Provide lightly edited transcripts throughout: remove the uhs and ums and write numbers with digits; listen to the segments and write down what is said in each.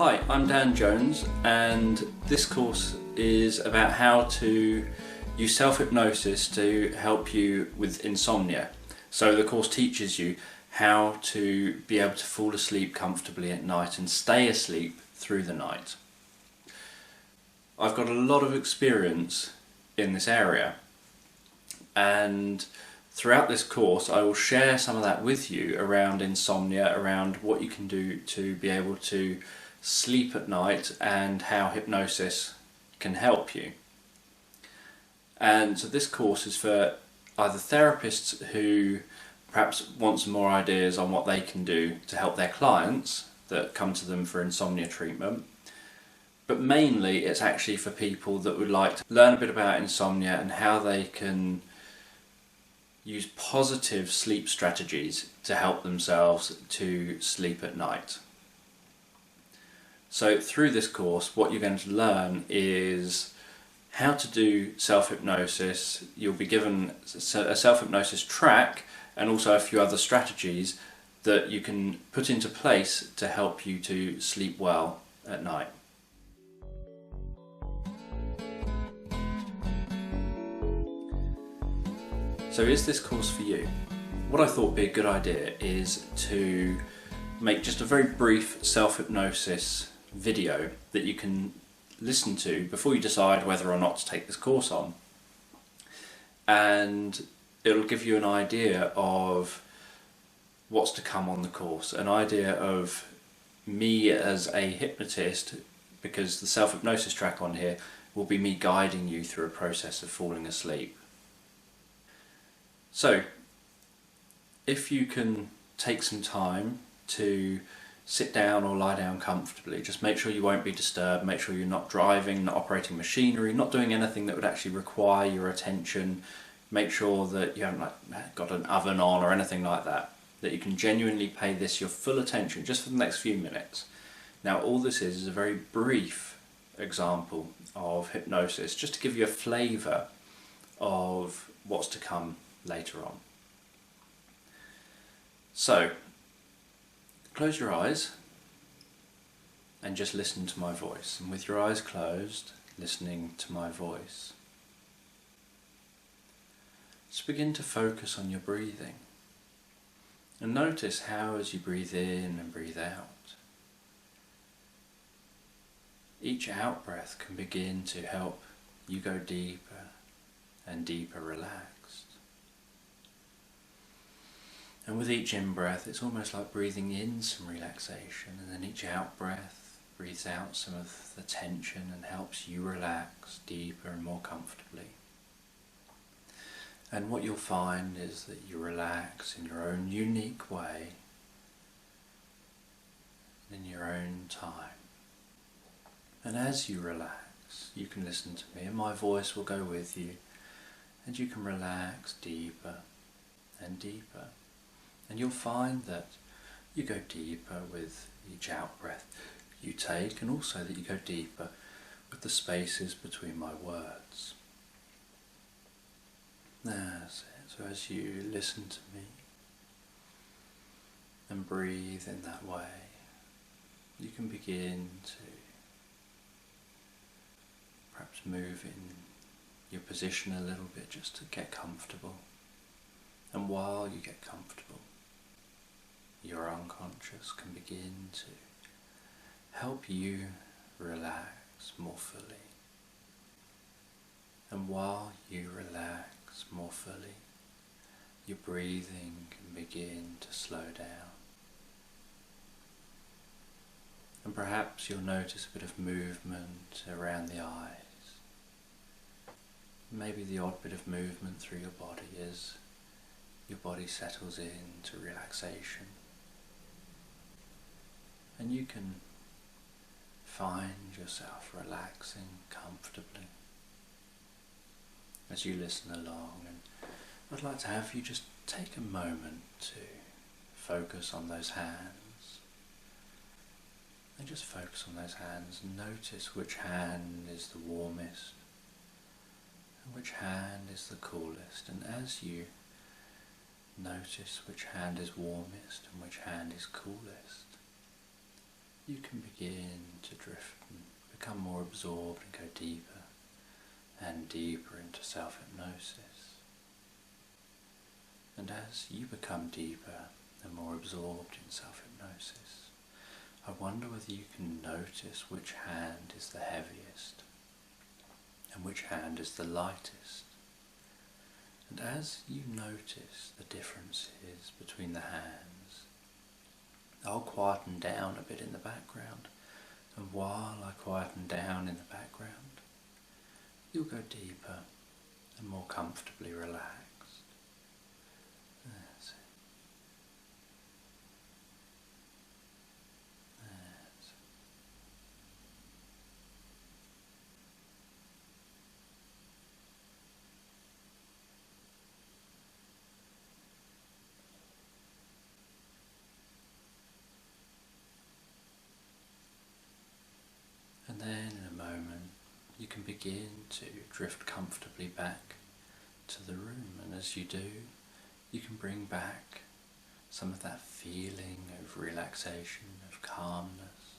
Hi, I'm Dan Jones, and this course is about how to use self-hypnosis to help you with insomnia. So the course teaches you how to be able to fall asleep comfortably at night and stay asleep through the night. I've got a lot of experience in this area, and throughout this course I will share some of that with you around insomnia, around what you can do to be able to sleep at night and how hypnosis can help you. And so this course is for either therapists who perhaps want some more ideas on what they can do to help their clients that come to them for insomnia treatment, but mainly it's actually for people that would like to learn a bit about insomnia and how they can use positive sleep strategies to help themselves to sleep at night. So through this course what you're going to learn is how to do self-hypnosis. You'll be given a self-hypnosis track and also a few other strategies that you can put into place to help you to sleep well at night. So is this course for you? What I thought would be a good idea is to make just a very brief self-hypnosis video that you can listen to before you decide whether or not to take this course on. And it'll give you an idea of what's to come on the course, an idea of me as a hypnotist, because the self-hypnosis track on here will be me guiding you through a process of falling asleep. So, if you can take some time to sit down or lie down comfortably, just make sure you won't be disturbed, make sure you're not driving, not operating machinery, not doing anything that would actually require your attention, make sure that you haven't got an oven on or anything like that, that you can genuinely pay this your full attention just for the next few minutes. Now all this is a very brief example of hypnosis, just to give you a flavour of what's to come later on. So, close your eyes and just listen to my voice. And with your eyes closed, listening to my voice, just begin to focus on your breathing. And notice how as you breathe in and breathe out, each out breath can begin to help you go deeper and deeper relaxed. And with each in-breath, it's almost like breathing in some relaxation, and then each out-breath breathes out some of the tension and helps you relax deeper and more comfortably. And what you'll find is that you relax in your own unique way, in your own time. And as you relax, you can listen to me and my voice will go with you, and you can relax deeper and deeper. And you'll find that you go deeper with each out-breath you take, and also that you go deeper with the spaces between my words. That's it. So as you listen to me and breathe in that way, you can begin to perhaps move in your position a little bit just to get comfortable. And while you get comfortable, your unconscious can begin to help you relax more fully. And while you relax more fully, your breathing can begin to slow down. And perhaps you'll notice a bit of movement around the eyes. Maybe the odd bit of movement through your body as your body settles into relaxation. And you can find yourself relaxing comfortably as you listen along. And I'd like to have you just take a moment to focus on those hands. And just focus on those hands and notice which hand is the warmest and which hand is the coolest. And as you notice which hand is warmest and which hand is coolest, you can begin to drift and become more absorbed and go deeper and deeper into self-hypnosis. And as you become deeper and more absorbed in self-hypnosis, I wonder whether you can notice which hand is the heaviest and which hand is the lightest. And as you notice the differences between the hands, I'll quieten down a bit in the background, and while I quieten down in the background, you'll go deeper and more comfortably relaxed. That's it. That's it. And then in a moment you can begin to drift comfortably back to the room, and as you do, you can bring back some of that feeling of relaxation, of calmness.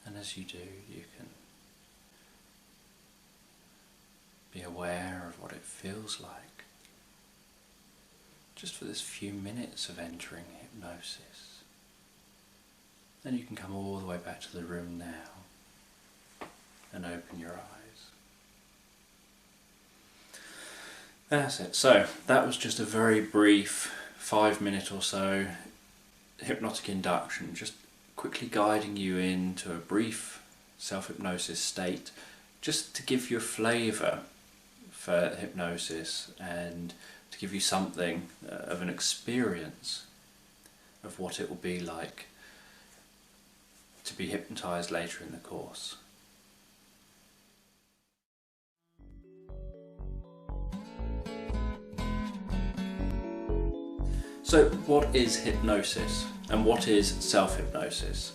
And as you do, you can be aware of what it feels like just for this few minutes of entering hypnosis. Then you can come all the way back to the room now and open your eyes. That's it. So that was just a very brief 5-minute or so hypnotic induction, just quickly guiding you into a brief self-hypnosis state, just to give you a flavour for hypnosis and to give you something of an experience of what it will be like to be hypnotised later in the course. So what is hypnosis and what is self-hypnosis?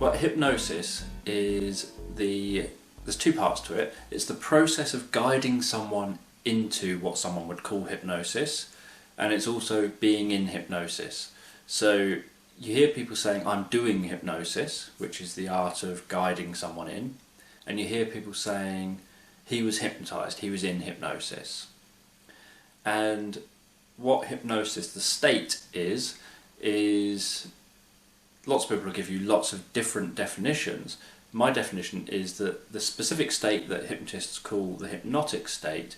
Well, hypnosis is there's two parts to it. It's the process of guiding someone into what someone would call hypnosis, and it's also being in hypnosis. So you hear people saying, I'm doing hypnosis, which is the art of guiding someone in, and you hear people saying, he was hypnotised, he was in hypnosis. And what hypnosis, the state is lots of people will give you lots of different definitions. My definition is that the specific state that hypnotists call the hypnotic state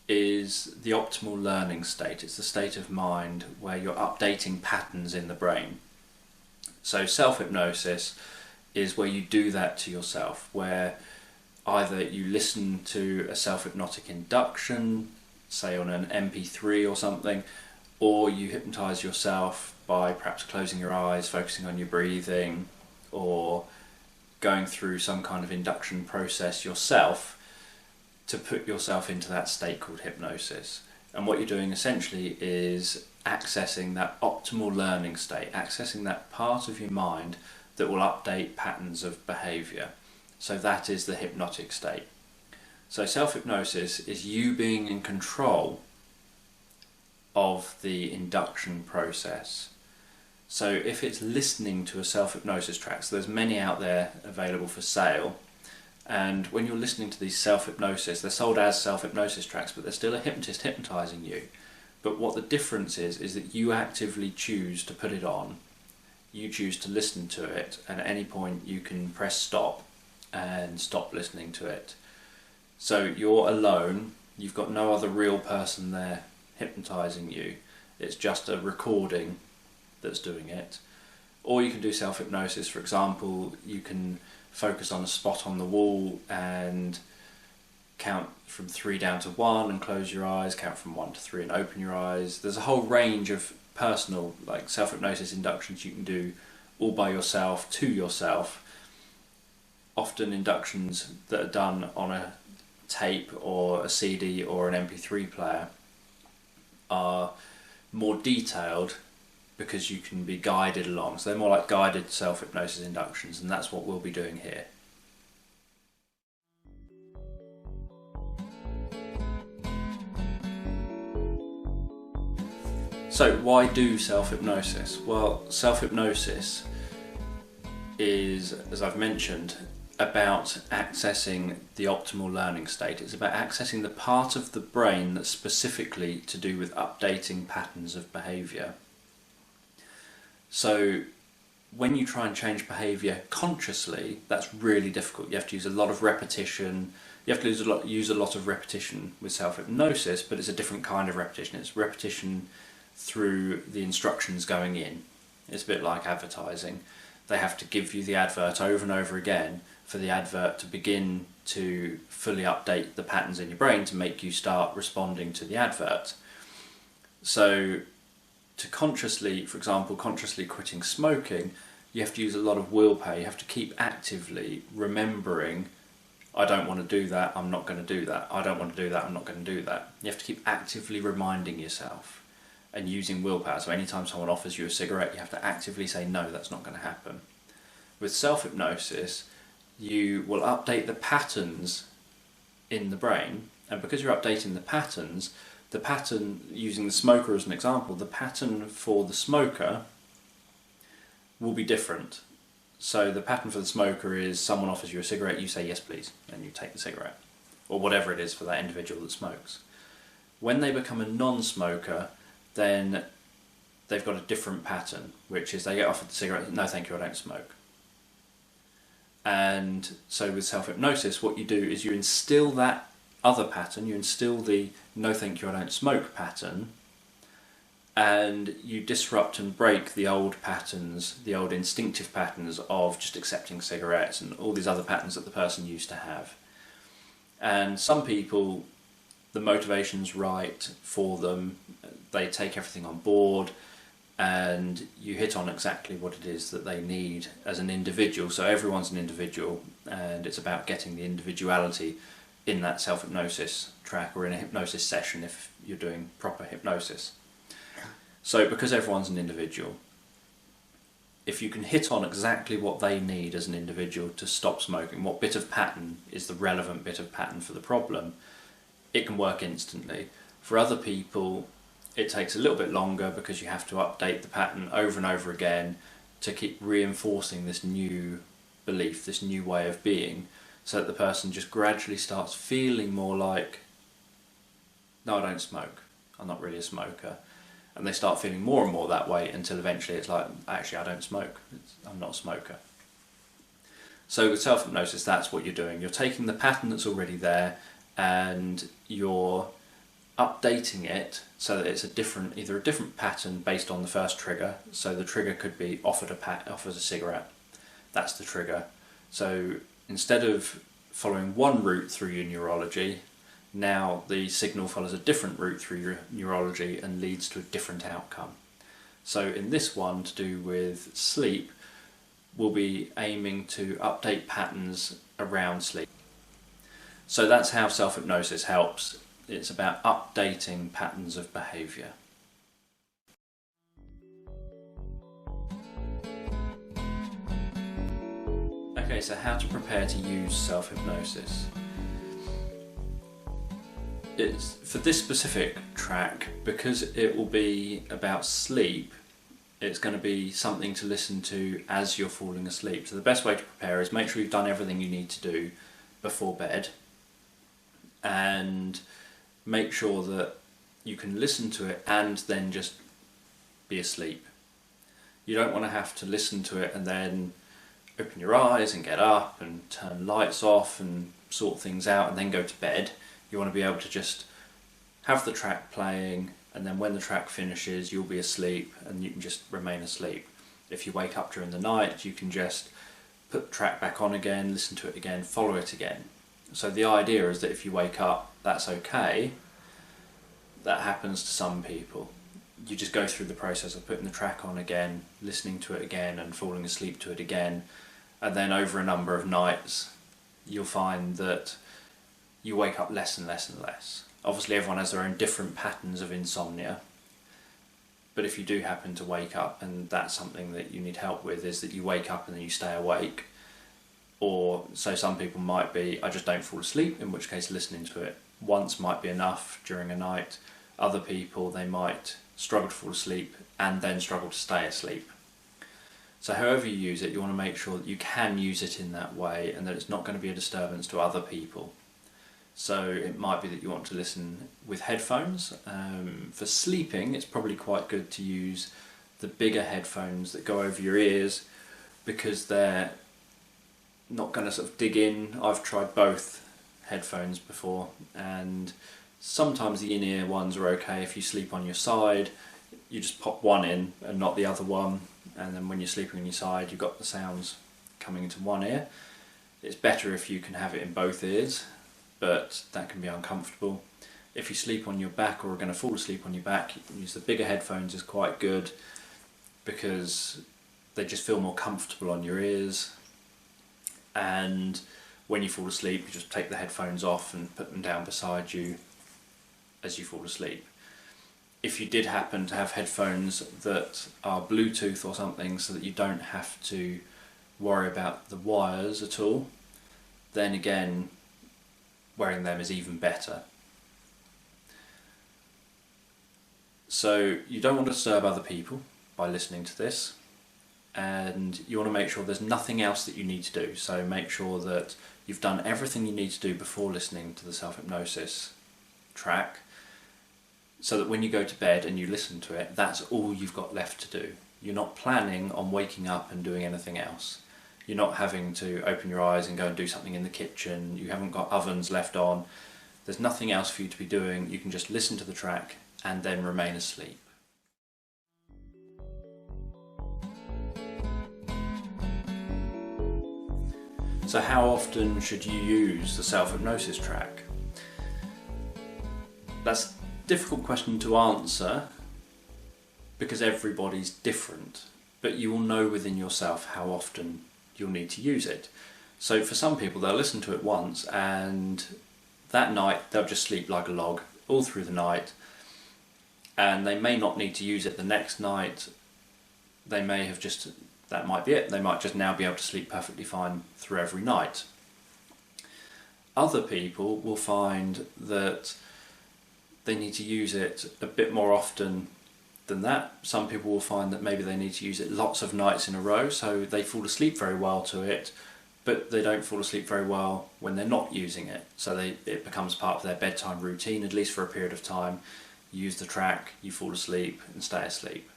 is the optimal learning state. It's the state of mind where you're updating patterns in the brain. So self-hypnosis is where you do that to yourself, where either you listen to a self-hypnotic induction, say on an MP3 or something, or you hypnotise yourself by perhaps closing your eyes, focusing on your breathing, or going through some kind of induction process yourself to put yourself into that state called hypnosis. And what you're doing essentially is accessing that optimal learning state, accessing that part of your mind that will update patterns of behaviour. So that is the hypnotic state. So self-hypnosis is you being in control of the induction process. So if it's listening to a self-hypnosis track, so there's many out there available for sale, and when you're listening to these self-hypnosis, they're sold as self-hypnosis tracks, but they're still a hypnotist hypnotising you. But what the difference is that you actively choose to put it on, you choose to listen to it, and at any point you can press stop and stop listening to it. So you're alone, you've got no other real person there hypnotising you, it's just a recording that's doing it. Or you can do self-hypnosis, for example, you can focus on a spot on the wall and count from 3 down to 1 and close your eyes, count from 1 to 3 and open your eyes. There's a whole range of personal self-hypnosis inductions you can do all by yourself, to yourself. Often inductions that are done on a tape or a CD or an MP3 player are more detailed because you can be guided along. So they're more like guided self-hypnosis inductions, and that's what we'll be doing here. So why do self-hypnosis? Well, self-hypnosis is, as I've mentioned, about accessing the optimal learning state. It's about accessing the part of the brain that's specifically to do with updating patterns of behaviour. So when you try and change behaviour consciously, that's really difficult. You have to use a lot of repetition. You have to use a lot of repetition with self-hypnosis, but it's a different kind of repetition. It's repetition through the instructions going in. It's a bit like advertising. They have to give you the advert over and over again for the advert to begin to fully update the patterns in your brain to make you start responding to the advert. So to consciously, for example, consciously quitting smoking, you have to use a lot of willpower. You have to keep actively remembering, I don't want to do that, I'm not going to do that. I don't want to do that, I'm not going to do that. You have to keep actively reminding yourself and using willpower. So anytime someone offers you a cigarette, you have to actively say, no, that's not going to happen. With self-hypnosis, you will update the patterns in the brain, and because you're updating the pattern, using the smoker as an example, the pattern for the smoker will be different. So the pattern for the smoker is someone offers you a cigarette, you say yes please, and you take the cigarette, or whatever it is for that individual that smokes. When they become a non-smoker, then they've got a different pattern, which is they get offered the cigarette, no thank you, I don't smoke. And so with self-hypnosis, what you do is you instill that other pattern, you instill the no thank you, I don't smoke pattern, and you disrupt and break the old patterns, the old instinctive patterns of just accepting cigarettes and all these other patterns that the person used to have. And some people, the motivation's right for them, they take everything on board, and you hit on exactly what it is that they need as an individual. So everyone's an individual, and it's about getting the individuality in that self-hypnosis track or in a hypnosis session if you're doing proper hypnosis. So because everyone's an individual, if you can hit on exactly what they need as an individual to stop smoking, what bit of pattern is the relevant bit of pattern for the problem, it can work instantly. For other people, it takes a little bit longer because you have to update the pattern over and over again to keep reinforcing this new belief, this new way of being, so that the person just gradually starts feeling more like, no, I don't smoke, I'm not really a smoker. And they start feeling more and more that way until eventually it's like, actually I don't smoke, I'm not a smoker. So with self-hypnosis, that's what you're doing. You're taking the pattern that's already there and you're updating it so that it's either a different pattern based on the first trigger. So the trigger could be offered a cigarette. That's the trigger. So instead of following one route through your neurology, now the signal follows a different route through your neurology and leads to a different outcome. So in this one, to do with sleep, we'll be aiming to update patterns around sleep. So that's how self-hypnosis helps. It's about updating patterns of behaviour. Okay, so how to prepare to use self-hypnosis. It's for this specific track, because it will be about sleep, it's going to be something to listen to as you're falling asleep. So the best way to prepare is make sure you've done everything you need to do before bed, and make sure that you can listen to it and then just be asleep. You don't want to have to listen to it and then open your eyes and get up and turn lights off and sort things out and then go to bed. You want to be able to just have the track playing, and then when the track finishes you'll be asleep and you can just remain asleep. If you wake up during the night, you can just put the track back on again, listen to it again, follow it again. So the idea is that if you wake up, that's okay. That happens to some people. You just go through the process of putting the track on again, listening to it again and falling asleep to it again, and then over a number of nights you'll find that you wake up less and less and less. Obviously everyone has their own different patterns of insomnia, but if you do happen to wake up and that's something that you need help with, is that you wake up and then you stay awake. Or so some people might be, I just don't fall asleep, in which case listening to it once might be enough during a night, Other people, they might struggle to fall asleep and then struggle to stay asleep. So however you use it, you want to make sure that you can use it in that way and that it's not going to be a disturbance to other people. So it might be that you want to listen with headphones. For sleeping, it's probably quite good to use the bigger headphones that go over your ears, because they're not going to sort of dig in. I've tried both headphones before, and sometimes the in-ear ones are okay. If you sleep on your side, you just pop one in and not the other one, and then when you're sleeping on your side, you've got the sounds coming into one ear. It's better if you can have it in both ears, but that can be uncomfortable. If you sleep on your back or are going to fall asleep on your back, you can use the bigger headphones is quite good, because they just feel more comfortable on your ears. And when you fall asleep, you just take the headphones off and put them down beside you as you fall asleep. If you did happen to have headphones that are Bluetooth or something, so that you don't have to worry about the wires at all, then again, wearing them is even better. So you don't want to disturb other people by listening to this, and you want to make sure there's nothing else that you need to do. So make sure that you've done everything you need to do before listening to the self-hypnosis track, so that when you go to bed and you listen to it, that's all you've got left to do. You're not planning on waking up and doing anything else. You're not having to open your eyes and go and do something in the kitchen. You haven't got ovens left on. There's nothing else for you to be doing. You can just listen to the track and then remain asleep. So how often should you use the self-hypnosis track? That's a difficult question to answer, because everybody's different, but you will know within yourself how often you'll need to use it. So for some people, they'll listen to it once, and that night they'll just sleep like a log all through the night, and they may not need to use it the next night. They may have just, that might be it. They might just now be able to sleep perfectly fine through every night. Other people will find that they need to use it a bit more often than that. Some people will find that maybe they need to use it lots of nights in a row, so they fall asleep very well to it, but they don't fall asleep very well when they're not using it. So it becomes part of their bedtime routine, at least for a period of time. You use the track, you fall asleep and stay asleep.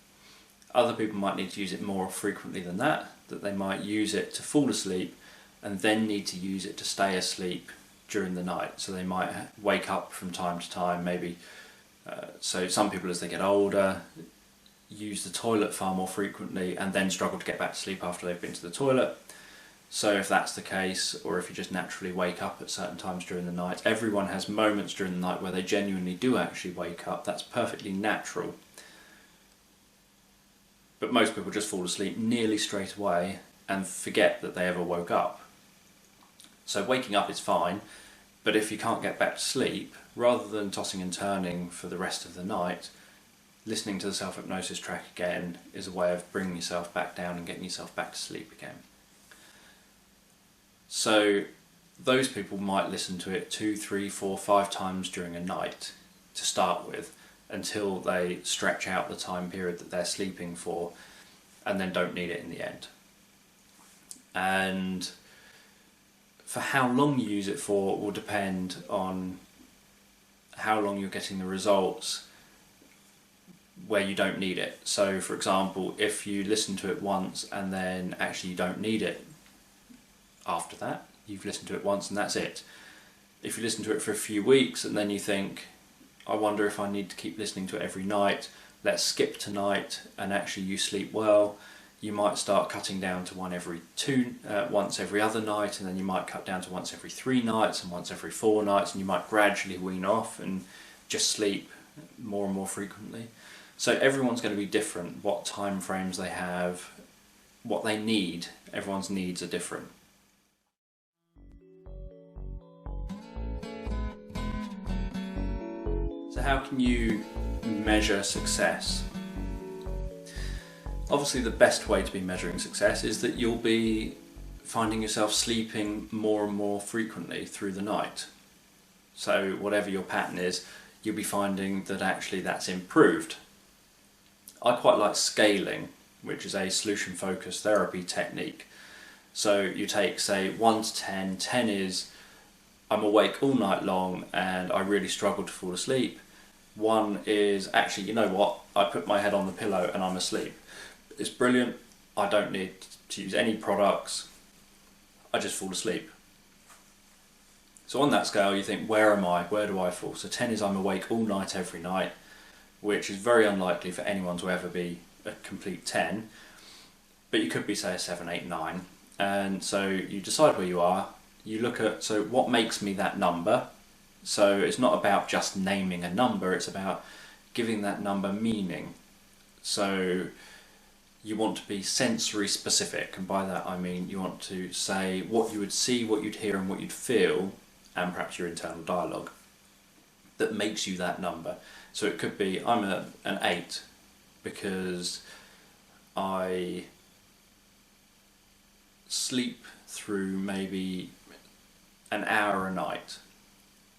Other people might need to use it more frequently than that they might use it to fall asleep and then need to use it to stay asleep during the night. So they might wake up from time to time, maybe. So some people, as they get older, use the toilet far more frequently and then struggle to get back to sleep after they've been to the toilet. So if that's the case, or if you just naturally wake up at certain times during the night, everyone has moments during the night where they genuinely do actually wake up. That's perfectly natural. But most people just fall asleep nearly straight away and forget that they ever woke up. So waking up is fine, but if you can't get back to sleep, rather than tossing and turning for the rest of the night, listening to the self-hypnosis track again is a way of bringing yourself back down and getting yourself back to sleep again. So those people might listen to it 2, 3, 4, 5 times during a night to start with, until they stretch out the time period that they're sleeping for, and then don't need it in the end. And for how long you use it for will depend on how long you're getting the results where you don't need it. So for example, if you listen to it once and then actually you don't need it after that, you've listened to it once and that's it. If you listen to it for a few weeks and then you think, I wonder if I need to keep listening to it every night, let's skip tonight, and actually you sleep well, you might start cutting down to once every other night, and then you might cut down to once every 3 nights and once every 4 nights, and you might gradually wean off and just sleep more and more frequently. So everyone's going to be different, what time frames they have, what they need. Everyone's needs are different. So how can you measure success? Obviously the best way to be measuring success is that you'll be finding yourself sleeping more and more frequently through the night. So whatever your pattern is, you'll be finding that actually that's improved. I quite like scaling, which is a solution focused therapy technique. So you take, say, 1 to 10. 10 is I'm awake all night long and I really struggle to fall asleep. 1 is actually, you know what, I put my head on the pillow and I'm asleep. It's brilliant, I don't need to use any products, I just fall asleep. So on that scale you think, where am I, where do I fall? So 10 is I'm awake all night every night, which is very unlikely for anyone to ever be a complete 10, but you could be, say, a 7, 8, 9. And so you decide where you are, you look at, so what makes me that number? So it's not about just naming a number, it's about giving that number meaning. So you want to be sensory specific, and by that I mean you want to say what you would see, what you'd hear and what you'd feel, and perhaps your internal dialogue, that makes you that number. So it could be, I'm an 8 because I sleep through maybe an hour a night.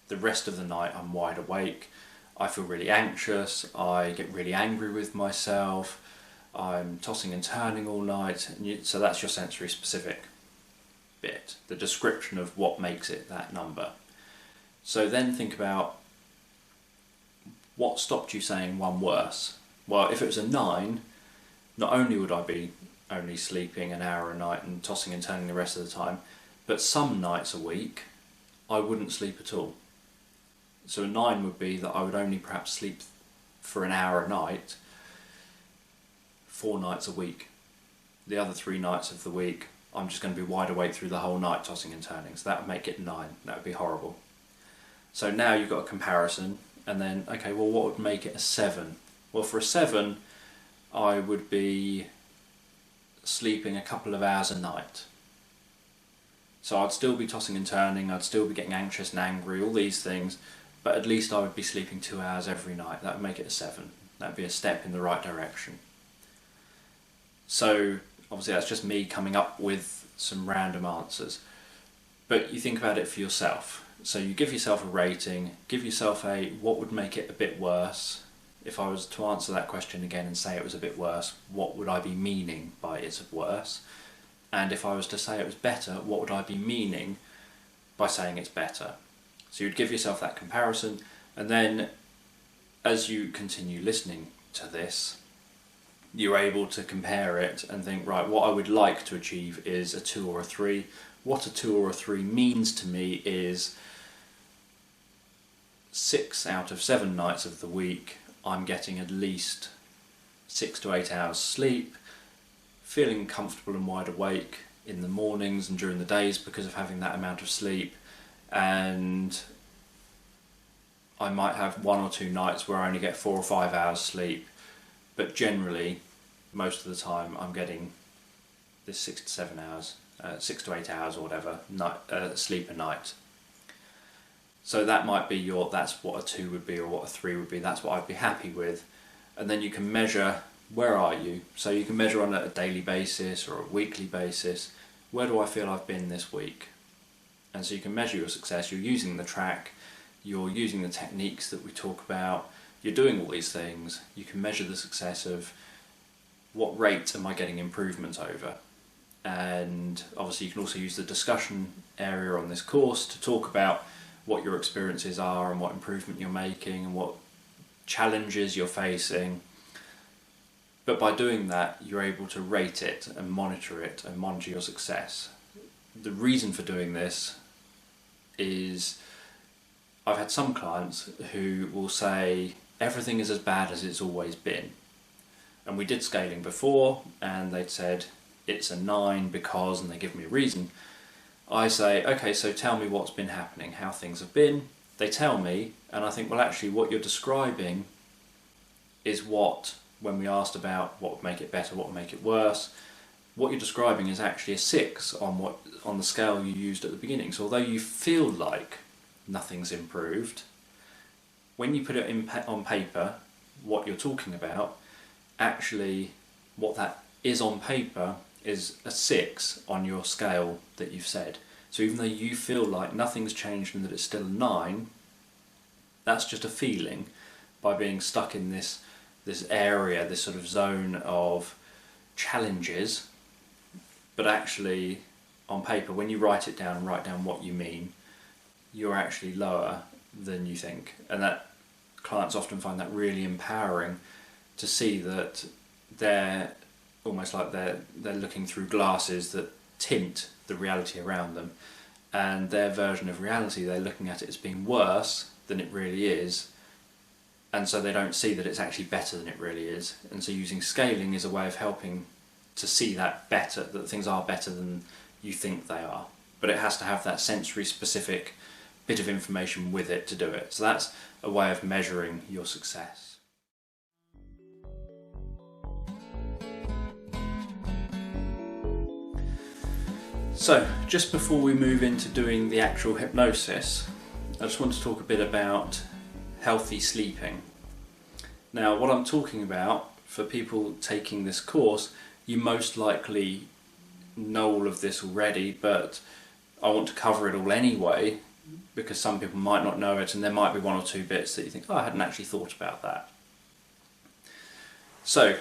The rest of the night I'm wide awake, I feel really anxious, I get really angry with myself, I'm tossing and turning all night. So that's your sensory specific bit, the description of what makes it that number. So then think about what stopped you saying one worse. Well, if it was a 9, not only would I be only sleeping an hour a night and tossing and turning the rest of the time, but some nights a week I wouldn't sleep at all. So a 9 would be that I would only perhaps sleep for an hour a night 4 nights a week. The other 3 nights of the week I'm just going to be wide awake through the whole night tossing and turning. So that would make it 9. That would be horrible. So now you've got a comparison, and then, okay, well, what would make it a 7? Well, for a 7 I would be sleeping a couple of hours a night. So I'd still be tossing and turning, I'd still be getting anxious and angry, all these things, but at least I would be sleeping 2 hours every night. That would make it a 7. That would be a step in the right direction. So obviously that's just me coming up with some random answers. But you think about it for yourself. So you give yourself a rating, give yourself a what would make it a bit worse. If I was to answer that question again and say it was a bit worse, what would I be meaning by it's worse? And if I was to say it was better, what would I be meaning by saying it's better? So you'd give yourself that comparison, and then as you continue listening to this, you're able to compare it and think, right, what I would like to achieve is a 2 or a 3. What a 2 or a 3 means to me is 6 out of 7 nights of the week I'm getting at least 6 to 8 hours sleep, feeling comfortable and wide awake in the mornings and during the days because of having that amount of sleep, and I might have 1 or 2 nights where I only get 4 or 5 hours sleep, but generally most of the time I'm getting this 6 to 7 hours, 6 to 8 hours or whatever sleep a night. So that might be that's what a 2 would be or what a 3 would be, that's what I'd be happy with. And then you can measure, where are you? So you can measure on a daily basis or a weekly basis, where do I feel I've been this week? And so you can measure your success, you're using the track, you're using the techniques that we talk about, you're doing all these things, you can measure the success of what rate am I getting improvement over. And obviously you can also use the discussion area on this course to talk about what your experiences are and what improvement you're making and what challenges you're facing. But by doing that, you're able to rate it and monitor your success. The reason for doing this is I've had some clients who will say everything is as bad as it's always been. And we did scaling before and they'd said it's a 9 because, and they give me a reason. I say, okay, so tell me what's been happening, how things have been. They tell me, and I think, well, actually what you're describing is what, when we asked about what would make it better, what would make it worse, what you're describing is actually a 6 on the scale you used at the beginning. So although you feel like nothing's improved, when you put it on paper, what you're talking about, actually what that is on paper is a 6 on your scale that you've said. So even though you feel like nothing's changed and that it's still a 9, That's just a feeling by being stuck in this area, this sort of zone of challenges. But actually, on paper, when you write it down and write down what you mean, you're actually lower than you think. And that clients often find that really empowering, to see that they're almost like they're looking through glasses that tint the reality around them, and their version of reality, they're looking at it as being worse than it really is, and so they don't see that it's actually better than it really is. And so using scaling is a way of helping to see that better, that things are better than you think they are, but it has to have that sensory specific bit of information with it to do it. So that's a way of measuring your success. So, just before we move into doing the actual hypnosis, I just want to talk a bit about healthy sleeping. Now, what I'm talking about, for people taking this course, you most likely know all of this already, but I want to cover it all anyway, because some people might not know it, and there might be one or two bits that you think, oh, I hadn't actually thought about that. So,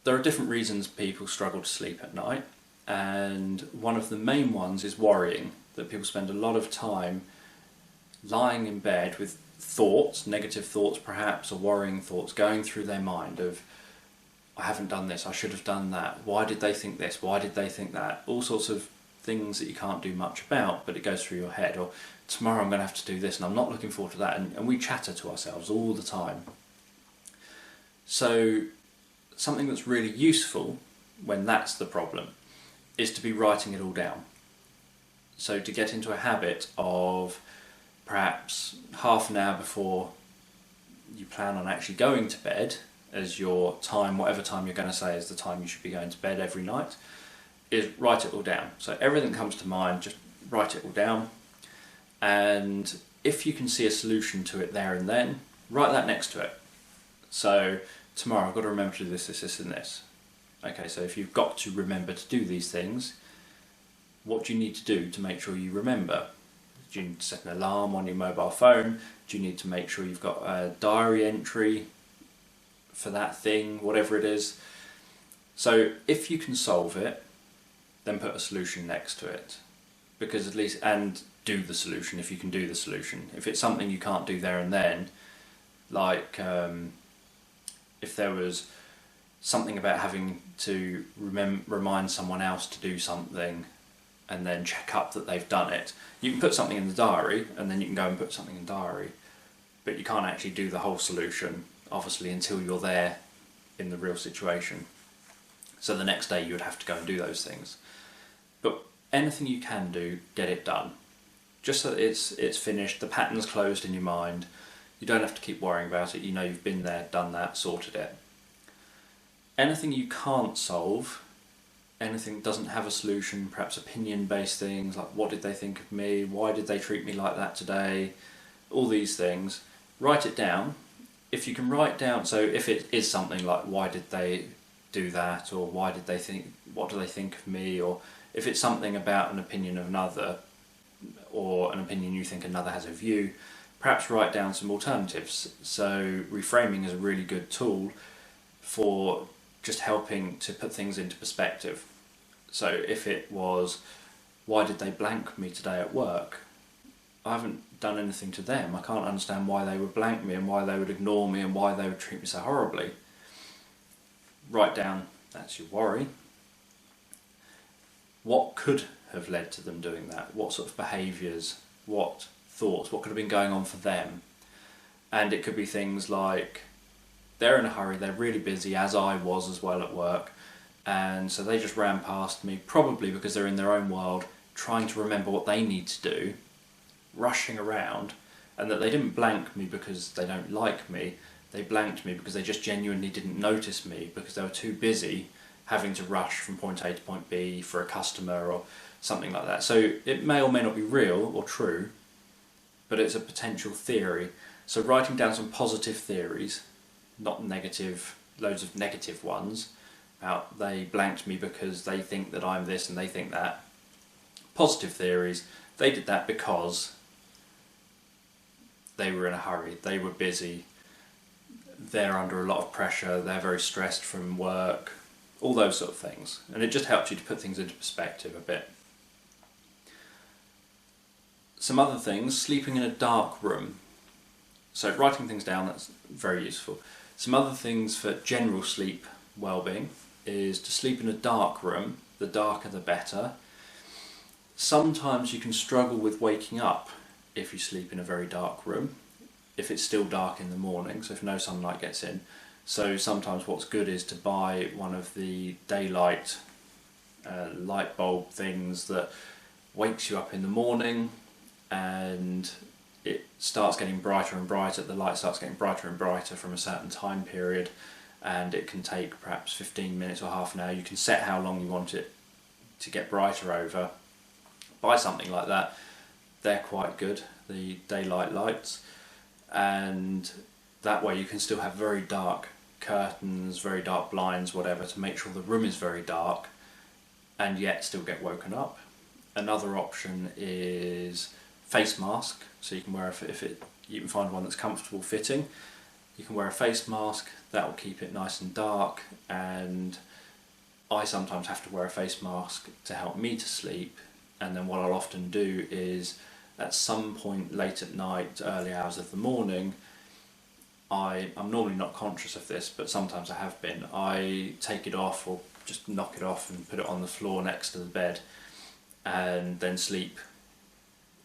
there are different reasons people struggle to sleep at night. And one of the main ones is worrying, that people spend a lot of time lying in bed with thoughts, negative thoughts perhaps, or worrying thoughts going through their mind of, I haven't done this, I should have done that, why did they think this, why did they think that, all sorts of things that you can't do much about, but it goes through your head. Or tomorrow I'm going to have to do this and I'm not looking forward to that, and we chatter to ourselves all the time. So something that's really useful when that's the problem is to be writing it all down. So to get into a habit of perhaps half an hour before you plan on actually going to bed as your time, whatever time you're going to say is the time you should be going to bed every night, is write it all down. So everything comes to mind, just write it all down. And if you can see a solution to it there and then, write that next to it. So tomorrow I've got to remember to do this, this, this and this. Okay, so if you've got to remember to do these things, what do you need to do to make sure you remember? Do you need to set an alarm on your mobile phone? Do you need to make sure you've got a diary entry for that thing, whatever it is? So if you can solve it, then put a solution next to it. Because at least, and do the solution if you can do the solution. If it's something you can't do there and then, like if there was something about having to remind someone else to do something and then check up that they've done it. You can put something in the diary and then you can go and put something in the diary, but you can't actually do the whole solution, obviously, until you're there in the real situation. So the next day you would have to go and do those things. But anything you can do, get it done. Just so that it's finished, the pattern's closed in your mind, you don't have to keep worrying about it, you know you've been there, done that, sorted it. Anything you can't solve, anything that doesn't have a solution, perhaps opinion-based things like what did they think of me, why did they treat me like that today, all these things, write it down. If you can write down, so if it is something like why did they do that, or why did they think, what do they think of me, or if it's something about an opinion of another, or an opinion you think another has of you, perhaps write down some alternatives. So reframing is a really good tool for just helping to put things into perspective. So if it was, why did they blank me today at work? I haven't done anything to them. I can't understand why they would blank me and why they would ignore me and why they would treat me so horribly. Write down, that's your worry. What could have led to them doing that? What sort of behaviours, what thoughts, what could have been going on for them? And it could be things like, they're in a hurry, they're really busy, as I was as well at work, and so they just ran past me, probably because they're in their own world, trying to remember what they need to do, rushing around, and that they didn't blank me because they don't like me, they blanked me because they just genuinely didn't notice me, because they were too busy having to rush from point A to point B for a customer or something like that. So it may or may not be real or true, but it's a potential theory. So writing down some positive theories, not negative, loads of negative ones, about they blanked me because they think that I'm this and they think that. Positive theories, they did that because they were in a hurry, they were busy, they're under a lot of pressure, they're very stressed from work, all those sort of things. And it just helps you to put things into perspective a bit. Some other things, sleeping in a dark room. So writing things down, that's very useful. Some other things for general sleep well-being is to sleep in a dark room. The darker the better. Sometimes you can struggle with waking up if you sleep in a very dark room, if it's still dark in the morning, so if no sunlight gets in. So sometimes what's good is to buy one of the daylight light bulb things that wakes you up in the morning, and it starts getting brighter and brighter, the light starts getting brighter and brighter from a certain time period, and it can take perhaps 15 minutes or half an hour. You can set how long you want it to get brighter over. Buy something like that. They're quite good, the daylight lights, and that way you can still have very dark curtains, very dark blinds, whatever, to make sure the room is very dark and yet still get woken up. Another option is face mask, so you can wear you can find one that's comfortable fitting. You can wear a face mask, that will keep it nice and dark, and I sometimes have to wear a face mask to help me to sleep. And then what I'll often do is, at some point late at night, early hours of the morning, I'm normally not conscious of this, but sometimes I have been, I take it off or just knock it off and put it on the floor next to the bed, and then sleep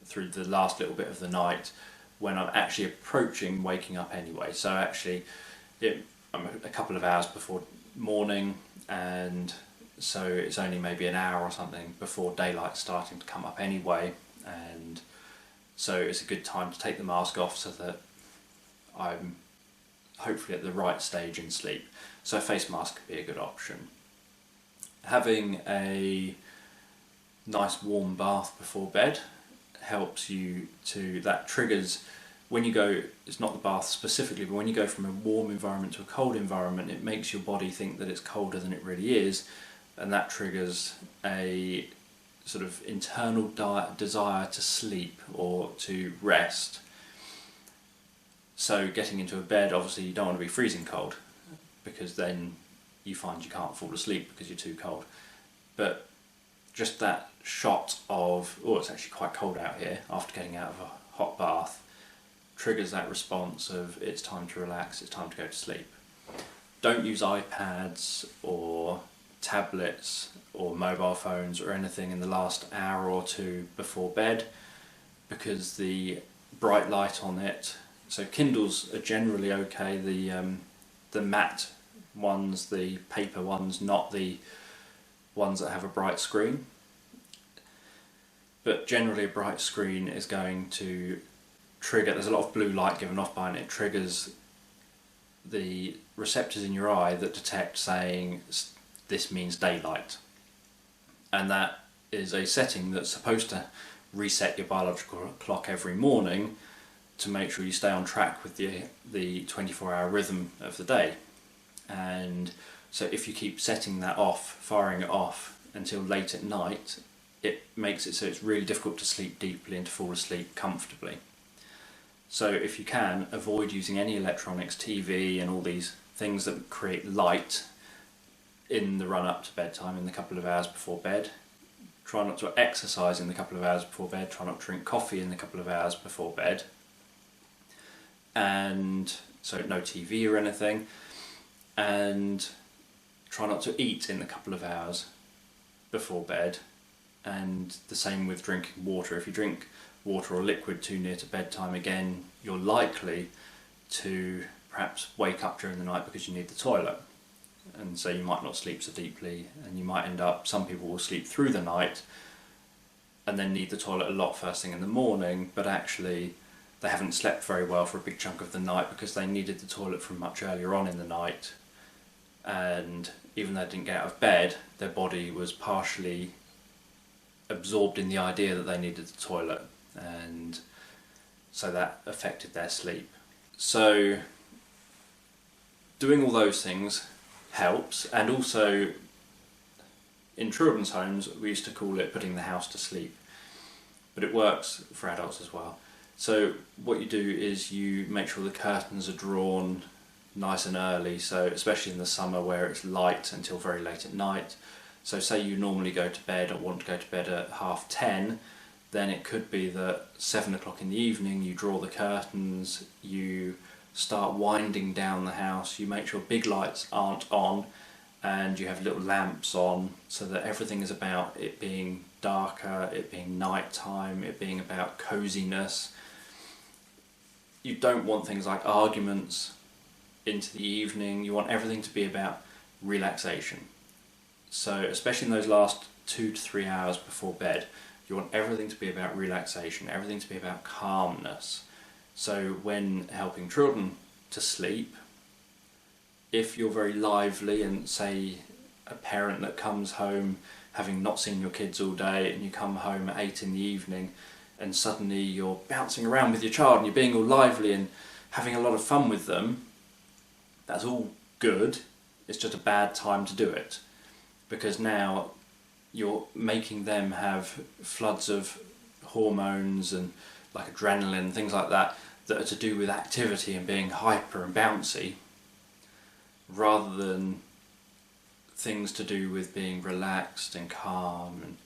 through the last little bit of the night when I'm actually approaching waking up anyway. So actually I'm a couple of hours before morning, and so it's only maybe an hour or something before daylight starting to come up anyway, and so it's a good time to take the mask off so that I'm hopefully at the right stage in sleep. So a face mask could be a good option. Having a nice warm bath before bed helps you to, that triggers, when you go, it's not the bath specifically, but when you go from a warm environment to a cold environment, it makes your body think that it's colder than it really is, and that triggers a sort of internal desire to sleep or to rest. So getting into a bed, obviously you don't want to be freezing cold, because then you find you can't fall asleep because you're too cold. But just that shot of, oh, it's actually quite cold out here, after getting out of a hot bath, triggers that response of it's time to relax, it's time to go to sleep. Don't use iPads or tablets or mobile phones or anything in the last hour or two before bed, because the bright light on it, so Kindles are generally okay, the matte ones, the paper ones, not the ones that have a bright screen, but generally a bright screen is going to trigger, there's a lot of blue light given off by it, and it triggers the receptors in your eye that detect saying this means daylight, and that is a setting that's supposed to reset your biological clock every morning to make sure you stay on track with the 24-hour rhythm of the day. And so if you keep setting that off, firing it off until late at night, it makes it so it's really difficult to sleep deeply and to fall asleep comfortably. So if you can, avoid using any electronics, TV and all these things that create light in the run up to bedtime, in the couple of hours before bed. Try not to exercise in the couple of hours before bed, try not to drink coffee in the couple of hours before bed, and so no TV or anything, and try not to eat in the couple of hours before bed, and the same with drinking water. If you drink water or liquid too near to bedtime, again, you're likely to perhaps wake up during the night because you need the toilet, and so you might not sleep so deeply, and you might end up, some people will sleep through the night and then need the toilet a lot first thing in the morning, but actually they haven't slept very well for a big chunk of the night because they needed the toilet from much earlier on in the night, and even though they didn't get out of bed, their body was partially absorbed in the idea that they needed the toilet, and so that affected their sleep. So doing all those things helps, and also in children's homes we used to call it putting the house to sleep, but it works for adults as well. So what you do is you make sure the curtains are drawn nice and early, so especially in the summer where it's light until very late at night. So say you normally go to bed or want to go to bed at 10:30, then it could be that 7 o'clock in the evening you draw the curtains, you start winding down the house, you make sure big lights aren't on, and you have little lamps on, so that everything is about it being darker, it being night time, it being about coziness. You don't want things like arguments into the evening. You want everything to be about relaxation. So especially in those last 2 to 3 hours before bed, you want everything to be about relaxation, everything to be about calmness. So when helping children to sleep, if you're very lively and say a parent that comes home having not seen your kids all day and you come home at 8 in the evening and suddenly you're bouncing around with your child and you're being all lively and having a lot of fun with them, that's all good. It's just a bad time to do it, because now you're making them have floods of hormones and like adrenaline, things like that, that are to do with activity and being hyper and bouncy, rather than things to do with being relaxed and calm and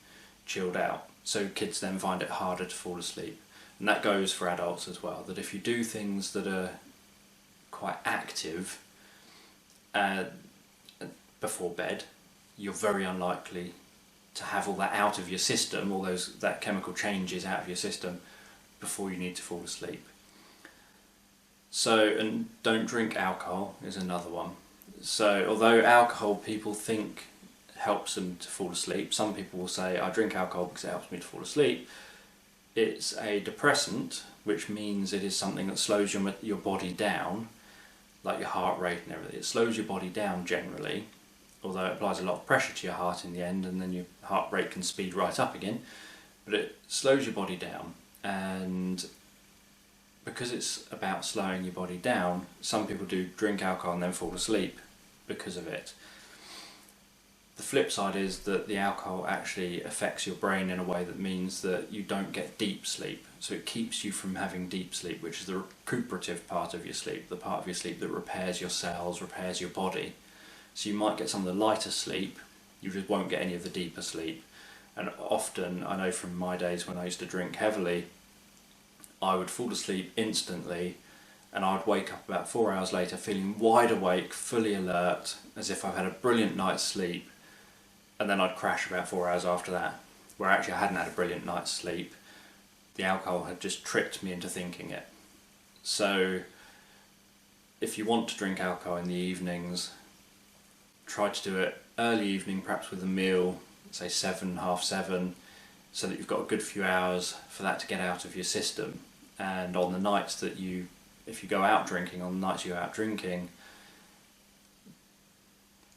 chilled out. So kids then find it harder to fall asleep. And that goes for adults as well, that if you do things that are quite active before bed, you're very unlikely to have all that out of your system, all that chemical changes out of your system before you need to fall asleep. So, and don't drink alcohol is another one. So although alcohol people think helps them to fall asleep, some people will say I drink alcohol because it helps me to fall asleep. It's a depressant, which means it is something that slows your body down, like your heart rate and everything. It slows your body down generally, although it applies a lot of pressure to your heart in the end, and then your heart rate can speed right up again. But it slows your body down, and because it's about slowing your body down, some people do drink alcohol and then fall asleep because of it. The flip side is that the alcohol actually affects your brain in a way that means that you don't get deep sleep. So it keeps you from having deep sleep, which is the recuperative part of your sleep, the part of your sleep that repairs your cells, repairs your body. So you might get some of the lighter sleep, you just won't get any of the deeper sleep. And often, I know from my days when I used to drink heavily, I would fall asleep instantly, and I'd wake up about 4 hours later feeling wide awake, fully alert, as if I've had a brilliant night's sleep, and then I'd crash about 4 hours after that, where actually I hadn't had a brilliant night's sleep. The alcohol had just tricked me into thinking it. So if you want to drink alcohol in the evenings, try to do it early evening, perhaps with a meal, say 7, half 7, so that you've got a good few hours for that to get out of your system. And on the nights that if you go out drinking,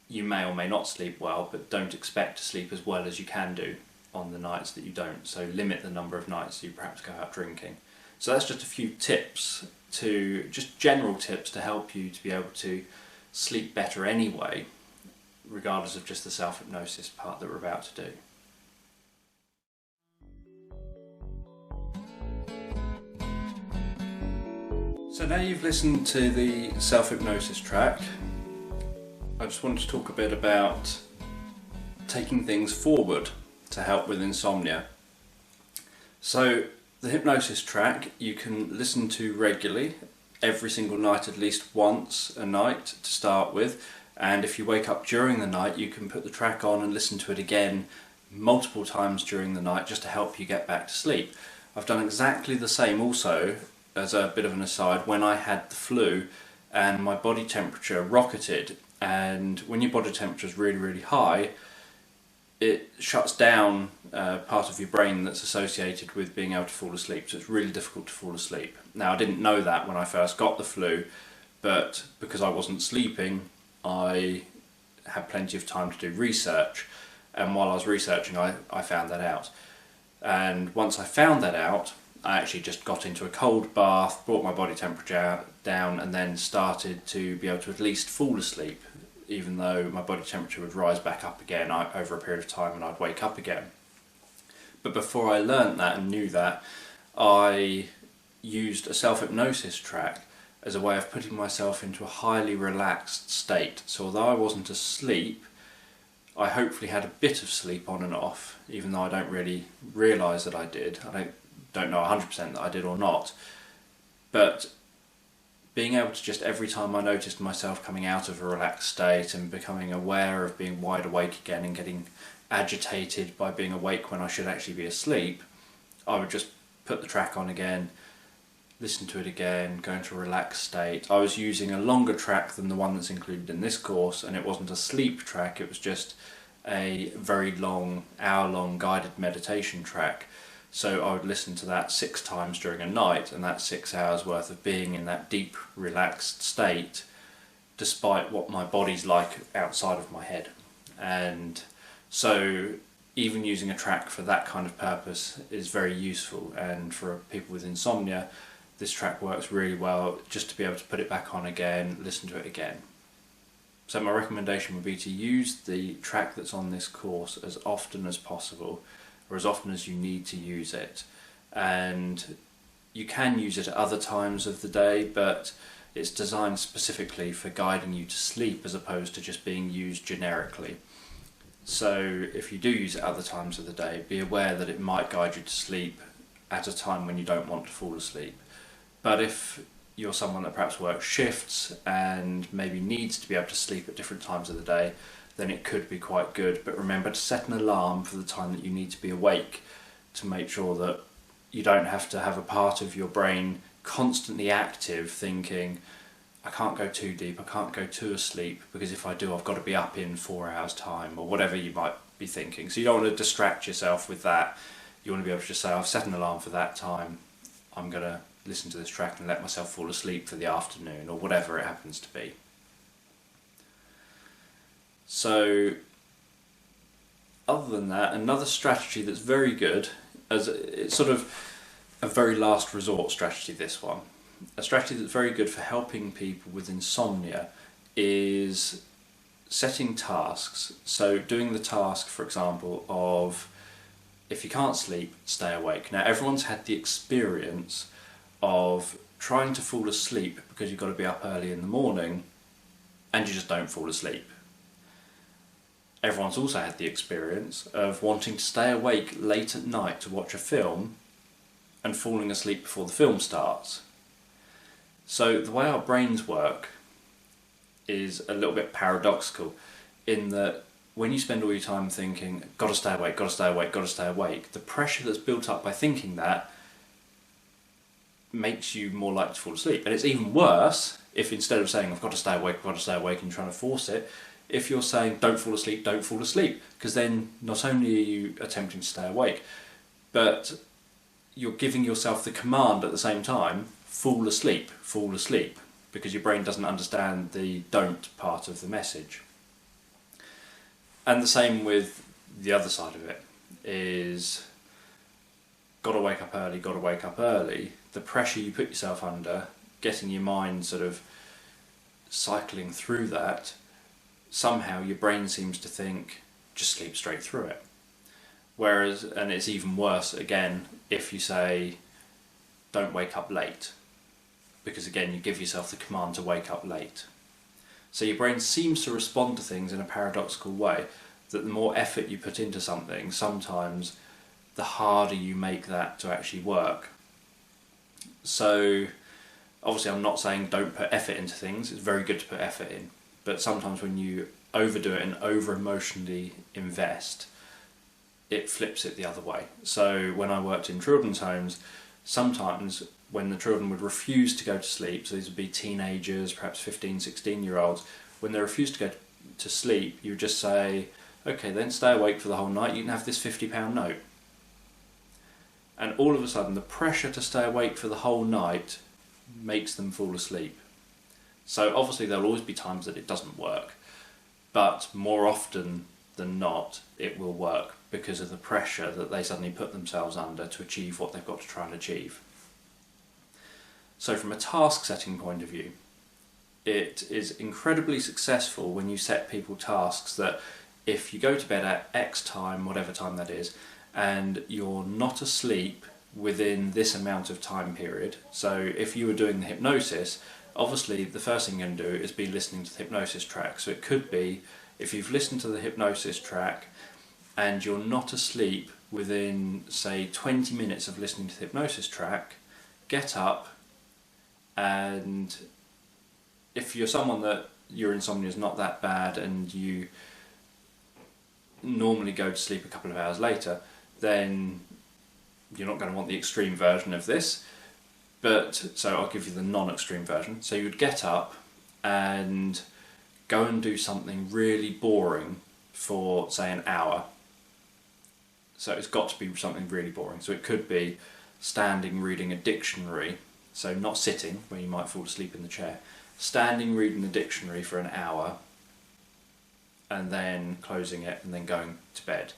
you may or may not sleep well, but don't expect to sleep as well as you can do on the nights that you don't. So limit the number of nights you perhaps go out drinking. So that's just a few tips, just general tips to help you to be able to sleep better anyway, regardless of just the self-hypnosis part that we're about to do. So now you've listened to the self-hypnosis track, I just wanted to talk a bit about taking things forward to help with insomnia. So the hypnosis track you can listen to regularly, every single night, at least once a night to start with, and if you wake up during the night you can put the track on and listen to it again multiple times during the night just to help you get back to sleep. I've done exactly the same also, as a bit of an aside, when I had the flu and my body temperature rocketed, and when your body temperature is really, really high, it shuts down part of your brain that's associated with being able to fall asleep, so it's really difficult to fall asleep. Now I didn't know that when I first got the flu, but because I wasn't sleeping I had plenty of time to do research, and while I was researching I found that out. And once I found that out, I actually just got into a cold bath, brought my body temperature down, and then started to be able to at least fall asleep, even though my body temperature would rise back up again over a period of time and I'd wake up again. But before I learnt that and knew that, I used a self-hypnosis track as a way of putting myself into a highly relaxed state. So although I wasn't asleep, I hopefully had a bit of sleep on and off, even though I don't really realise that I did. I don't know 100% that I did or not. But being able to just, every time I noticed myself coming out of a relaxed state and becoming aware of being wide awake again and getting agitated by being awake when I should actually be asleep, I would just put the track on again, listen to it again, go into a relaxed state. I was using a longer track than the one that's included in this course, and it wasn't a sleep track, it was just a very long, hour-long guided meditation track. So I would listen to that 6 times during a night, and that's 6 hours worth of being in that deep, relaxed state, despite what my body's like outside of my head. And so even using a track for that kind of purpose is very useful, and for people with insomnia, this track works really well, just to be able to put it back on again, listen to it again. So my recommendation would be to use the track that's on this course as often as possible, or as often as you need to use it. And you can use it at other times of the day, but it's designed specifically for guiding you to sleep as opposed to just being used generically. So if you do use it at other times of the day, be aware that it might guide you to sleep at a time when you don't want to fall asleep. But if you're someone that perhaps works shifts and maybe needs to be able to sleep at different times of the day, then it could be quite good. But remember to set an alarm for the time that you need to be awake, to make sure that you don't have to have a part of your brain constantly active thinking, I can't go too deep, I can't go too asleep, because if I do I've got to be up in 4 hours time, or whatever you might be thinking. So you don't want to distract yourself with that. You want to be able to just say, I've set an alarm for that time, I'm going to listen to this track and let myself fall asleep for the afternoon, or whatever it happens to be. So other than that, another strategy that's very good, as it's sort of a very last resort strategy, this one, a strategy that's very good for helping people with insomnia, is setting tasks. So doing the task, for example, of if you can't sleep, stay awake. Now everyone's had the experience of trying to fall asleep because you've got to be up early in the morning and you just don't fall asleep. Everyone's also had the experience of wanting to stay awake late at night to watch a film and falling asleep before the film starts. So the way our brains work is a little bit paradoxical, in that when you spend all your time thinking, gotta stay awake, gotta stay awake, gotta stay awake, the pressure that's built up by thinking that makes you more likely to fall asleep. And it's even worse if, instead of saying I've got to stay awake, I've got to stay awake, and trying to force it, if you're saying don't fall asleep, don't fall asleep, because then not only are you attempting to stay awake, but you're giving yourself the command at the same time, fall asleep, because your brain doesn't understand the don't part of the message. And the same with the other side of it, is gotta wake up early, gotta wake up early. The pressure you put yourself under, getting your mind sort of cycling through that, somehow your brain seems to think, just sleep straight through it. Whereas, and it's even worse again, if you say, don't wake up late, because again, you give yourself the command to wake up late. So your brain seems to respond to things in a paradoxical way, that the more effort you put into something, sometimes the harder you make that to actually work. So obviously I'm not saying don't put effort into things, it's very good to put effort in, but sometimes when you overdo it and over emotionally invest, it flips it the other way. So when I worked in children's homes, sometimes when the children would refuse to go to sleep, so these would be teenagers, perhaps 15, 16-year-olds, when they refused to go to sleep, you would just say, okay, then stay awake for the whole night, you can have this £50 note. And all of a sudden, the pressure to stay awake for the whole night makes them fall asleep. So obviously there'll always be times that it doesn't work, but more often than not, it will work because of the pressure that they suddenly put themselves under to achieve what they've got to try and achieve. So from a task setting point of view, it is incredibly successful when you set people tasks that if you go to bed at X time, whatever time that is, and you're not asleep within this amount of time period. So if you were doing the hypnosis, obviously the first thing you're going to do is be listening to the hypnosis track. So it could be, if you've listened to the hypnosis track and you're not asleep within, say, 20 minutes of listening to the hypnosis track, get up, and if you're someone that your insomnia is not that bad and you normally go to sleep a couple of hours later, then you're not going to want the extreme version of this. But so I'll give you the non-extreme version. So you would get up and go and do something really boring for, say, an hour. So it's got to be something really boring. So it could be standing reading a dictionary, so not sitting where you might fall asleep in the chair, standing reading a dictionary for an hour and then closing it and then going to bed.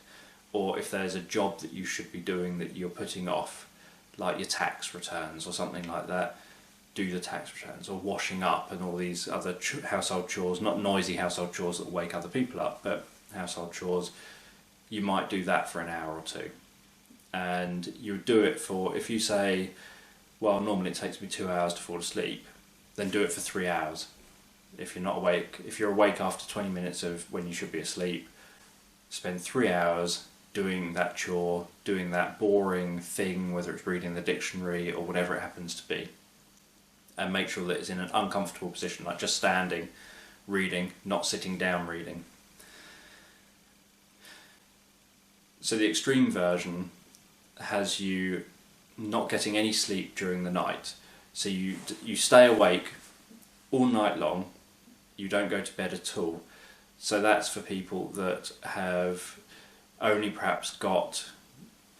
Or if there's a job that you should be doing that you're putting off, like your tax returns or something like that, do the tax returns, or washing up and all these other household chores, not noisy household chores that wake other people up, but household chores. You might do that for an hour or two. And you do it for, if you say, well, normally it takes me 2 hours to fall asleep, then do it for 3 hours. If you're not awake, if you're awake after 20 minutes of when you should be asleep, spend 3 hours doing that chore, doing that boring thing, whether it's reading the dictionary or whatever it happens to be. And make sure that it's in an uncomfortable position, like just standing, reading, not sitting down reading. So the extreme version has you not getting any sleep during the night. So you stay awake all night long, you don't go to bed at all. So that's for people that have only perhaps got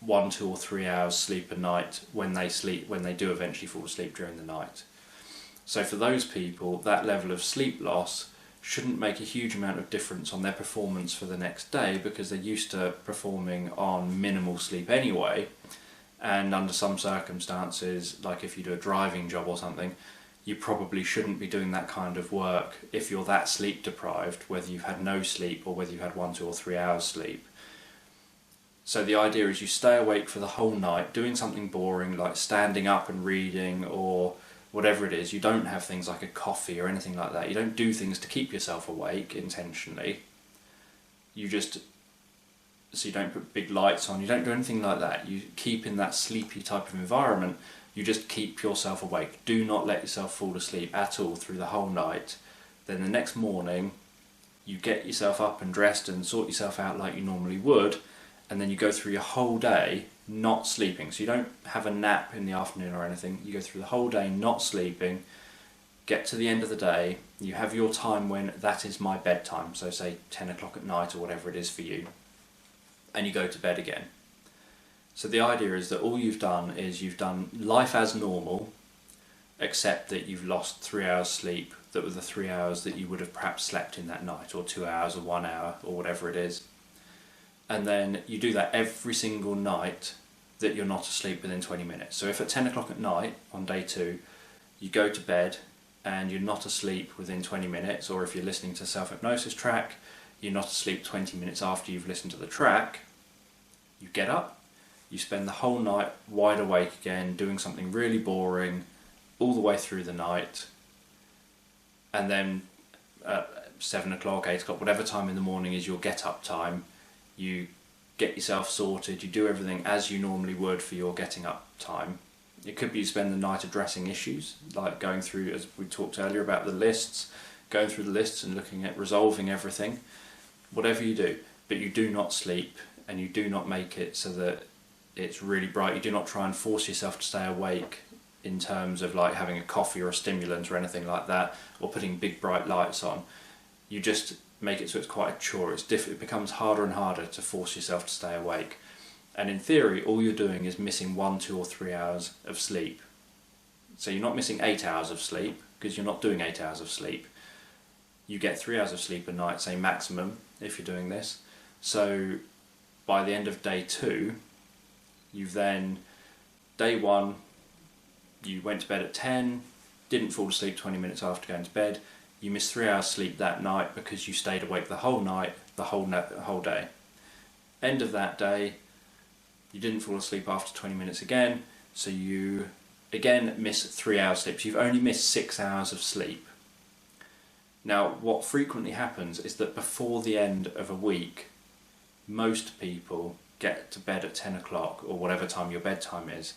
1, 2 or 3 hours sleep a night when they do eventually fall asleep during the night. So for those people, that level of sleep loss shouldn't make a huge amount of difference on their performance for the next day, because they're used to performing on minimal sleep anyway. And under some circumstances, like if you do a driving job or something, you probably shouldn't be doing that kind of work if you're that sleep deprived, whether you've had no sleep or whether you've had 1, 2 or 3 hours sleep. So the idea is you stay awake for the whole night doing something boring like standing up and reading or whatever it is. You don't have things like a coffee or anything like that. You don't do things to keep yourself awake intentionally. So you don't put big lights on, you don't do anything like that. You keep in that sleepy type of environment. You just keep yourself awake. Do not let yourself fall asleep at all through the whole night. Then the next morning, you get yourself up and dressed and sort yourself out like you normally would, and then you go through your whole day not sleeping. So you don't have a nap in the afternoon or anything. You go through the whole day not sleeping, get to the end of the day, you have your time when that is my bedtime, so say 10 o'clock at night or whatever it is for you, and you go to bed again. So the idea is that all you've done is you've done life as normal, except that you've lost 3 hours sleep that were the 3 hours that you would have perhaps slept in that night, or 2 hours or 1 hour or whatever it is. And then you do that every single night that you're not asleep within 20 minutes. So if at 10 o'clock at night on day 2 you go to bed and you're not asleep within 20 minutes, or if you're listening to self-hypnosis track, you're not asleep 20 minutes after you've listened to the track, you get up, you spend the whole night wide awake again doing something really boring all the way through the night, and then at 7 o'clock, 8 o'clock, whatever time in the morning is your get up time, you get yourself sorted, you do everything as you normally would for your getting up time. It could be you spend the night addressing issues, like going through, as we talked earlier about the lists, going through the lists and looking at resolving everything, whatever you do. But you do not sleep, and you do not make it so that it's really bright. You do not try and force yourself to stay awake in terms of like having a coffee or a stimulant or anything like that, or putting big bright lights on. You just make it so it's quite a chore. It becomes harder and harder to force yourself to stay awake. And in theory, all you're doing is missing 1, 2 or 3 hours of sleep. So you're not missing 8 hours of sleep, because you're not doing 8 hours of sleep. You get 3 hours of sleep a night, say maximum, if you're doing this. So by the end of day 2, you've then, day 1, you went to bed at 10, didn't fall asleep 20 minutes after going to bed. You missed 3 hours sleep that night because you stayed awake the whole night, the whole day. End of that day, you didn't fall asleep after 20 minutes again, so you again miss 3 hours sleep. So you've only missed 6 hours of sleep. Now, what frequently happens is that before the end of a week, most people get to bed at 10 o'clock or whatever time your bedtime is,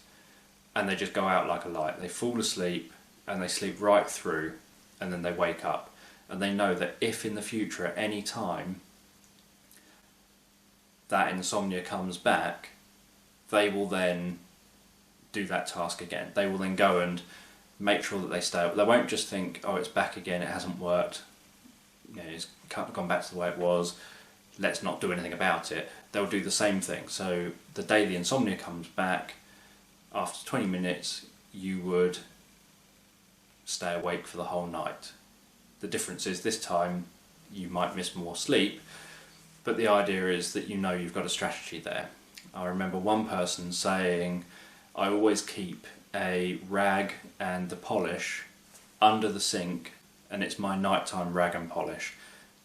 and they just go out like a light. They fall asleep and they sleep right through, and then they wake up. And they know that if in the future at any time that insomnia comes back, they will then do that task again. They will then go and make sure that they stay up. They won't just think, oh, it's back again, it hasn't worked, it's gone back to the way it was, let's not do anything about it. They'll do the same thing. So the day the insomnia comes back, after 20 minutes, you would stay awake for the whole night. The difference is this time you might miss more sleep, but the idea is that you know you've got a strategy there. I remember one person saying, I always keep a rag and the polish under the sink, and it's my nighttime rag and polish.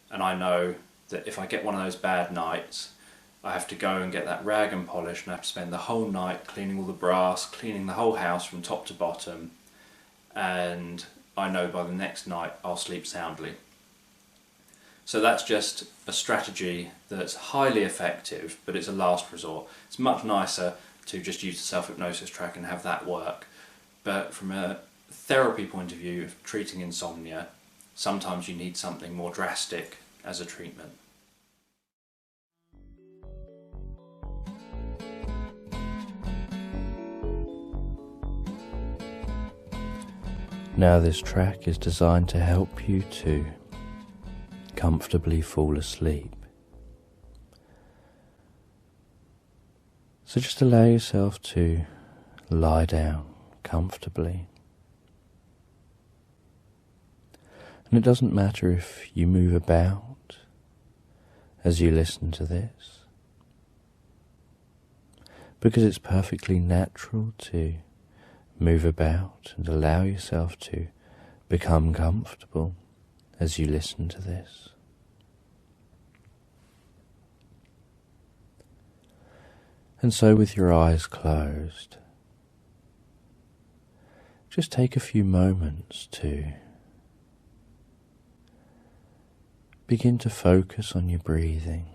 And I know that if I get one of those bad nights, I have to go and get that rag and polish, and I have to spend the whole night cleaning all the brass, cleaning the whole house from top to bottom, and I know by the next night I'll sleep soundly. So that's just a strategy that's highly effective, but it's a last resort. It's much nicer to just use the self-hypnosis track and have that work. But from a therapy point of view of treating insomnia, sometimes you need something more drastic as a treatment. Now this track is designed to help you to comfortably fall asleep. So just allow yourself to lie down comfortably. And it doesn't matter if you move about as you listen to this, because it's perfectly natural to move about and allow yourself to become comfortable as you listen to this. And so with your eyes closed, just take a few moments to begin to focus on your breathing.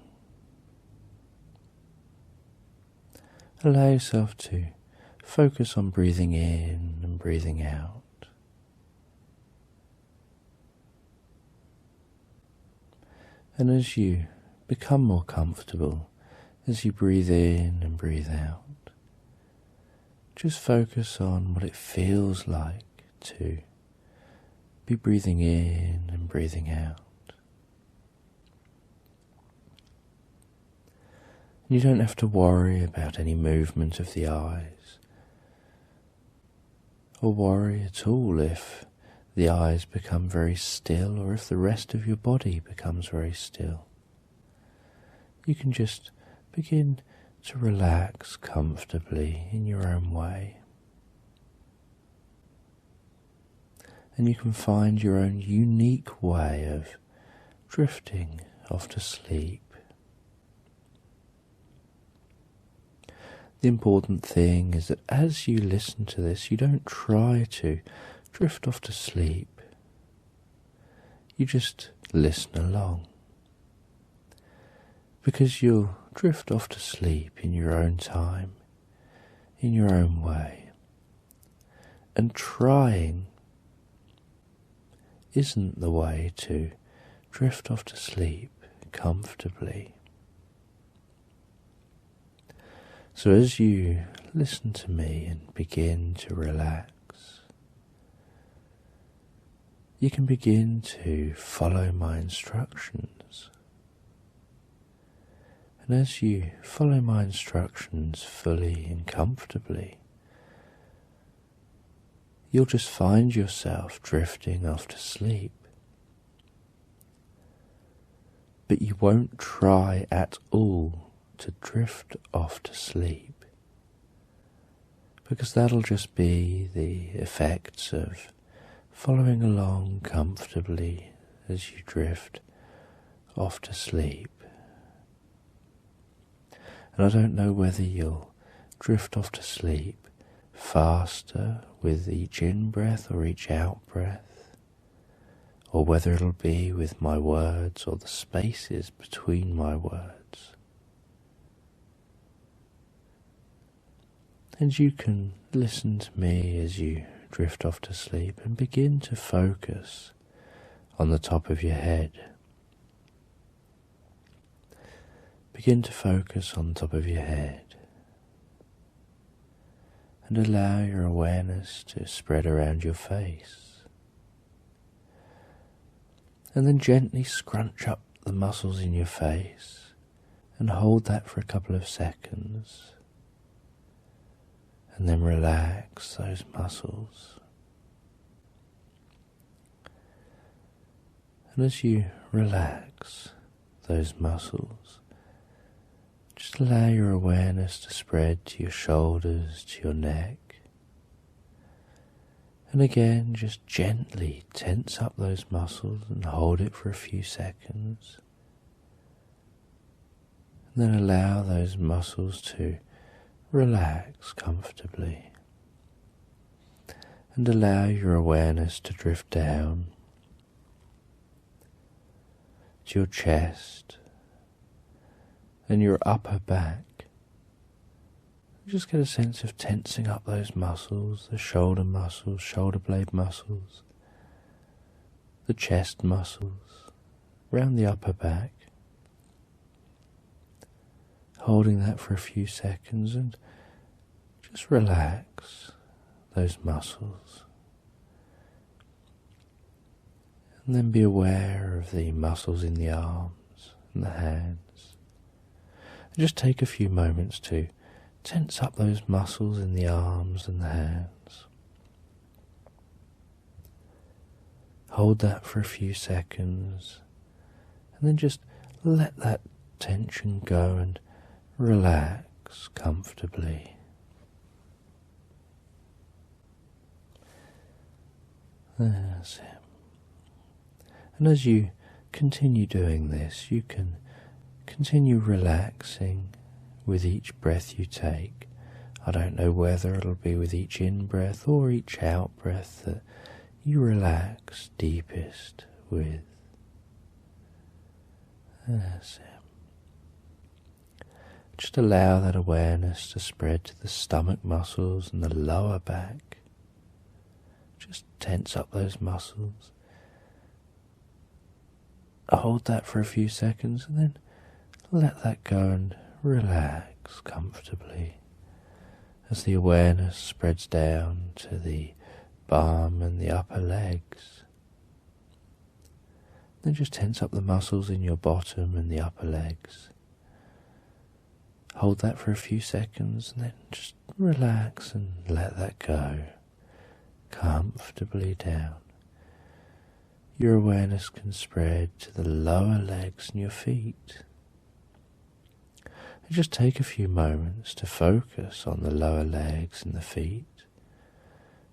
Allow yourself to focus on breathing in and breathing out. And as you become more comfortable, as you breathe in and breathe out, just focus on what it feels like to be breathing in and breathing out. You don't have to worry about any movement of the eyes, or worry at all if the eyes become very still or if the rest of your body becomes very still. You can just begin to relax comfortably in your own way. And you can find your own unique way of drifting off to sleep. The important thing is that as you listen to this, you don't try to drift off to sleep. You just listen along, because you'll drift off to sleep in your own time, in your own way. And trying isn't the way to drift off to sleep comfortably. So as you listen to me and begin to relax, you can begin to follow my instructions. And as you follow my instructions fully and comfortably, you'll just find yourself drifting off to sleep. But you won't try at all to drift off to sleep, because that'll just be the effects of following along comfortably as you drift off to sleep. And I don't know whether you'll drift off to sleep faster with each in-breath or each out-breath, or whether it'll be with my words or the spaces between my words. And you can listen to me as you drift off to sleep and begin to focus on the top of your head. Begin to focus on the top of your head and allow your awareness to spread around your face. And then gently scrunch up the muscles in your face and hold that for a couple of seconds. And then relax those muscles. And as you relax those muscles, just allow your awareness to spread to your shoulders, to your neck. And again, just gently tense up those muscles and hold it for a few seconds. And then allow those muscles to relax comfortably. And allow your awareness to drift down to your chest and your upper back. Just get a sense of tensing up those muscles, the shoulder muscles, shoulder blade muscles, the chest muscles, around the upper back. Holding that for a few seconds and just relax those muscles. And then be aware of the muscles in the arms and the hands. And just take a few moments to tense up those muscles in the arms and the hands. Hold that for a few seconds and then just let that tension go and relax comfortably. That's it. And as you continue doing this, you can continue relaxing with each breath you take. I don't know whether it'll be with each in-breath or each out-breath that you relax deepest with. That's it. Just allow that awareness to spread to the stomach muscles and the lower back. Just tense up those muscles. Hold that for a few seconds and then let that go and relax comfortably as the awareness spreads down to the bum and the upper legs. Then just tense up the muscles in your bottom and the upper legs. Hold that for a few seconds and then just relax and let that go comfortably down. Your awareness can spread to the lower legs and your feet. And just take a few moments to focus on the lower legs and the feet,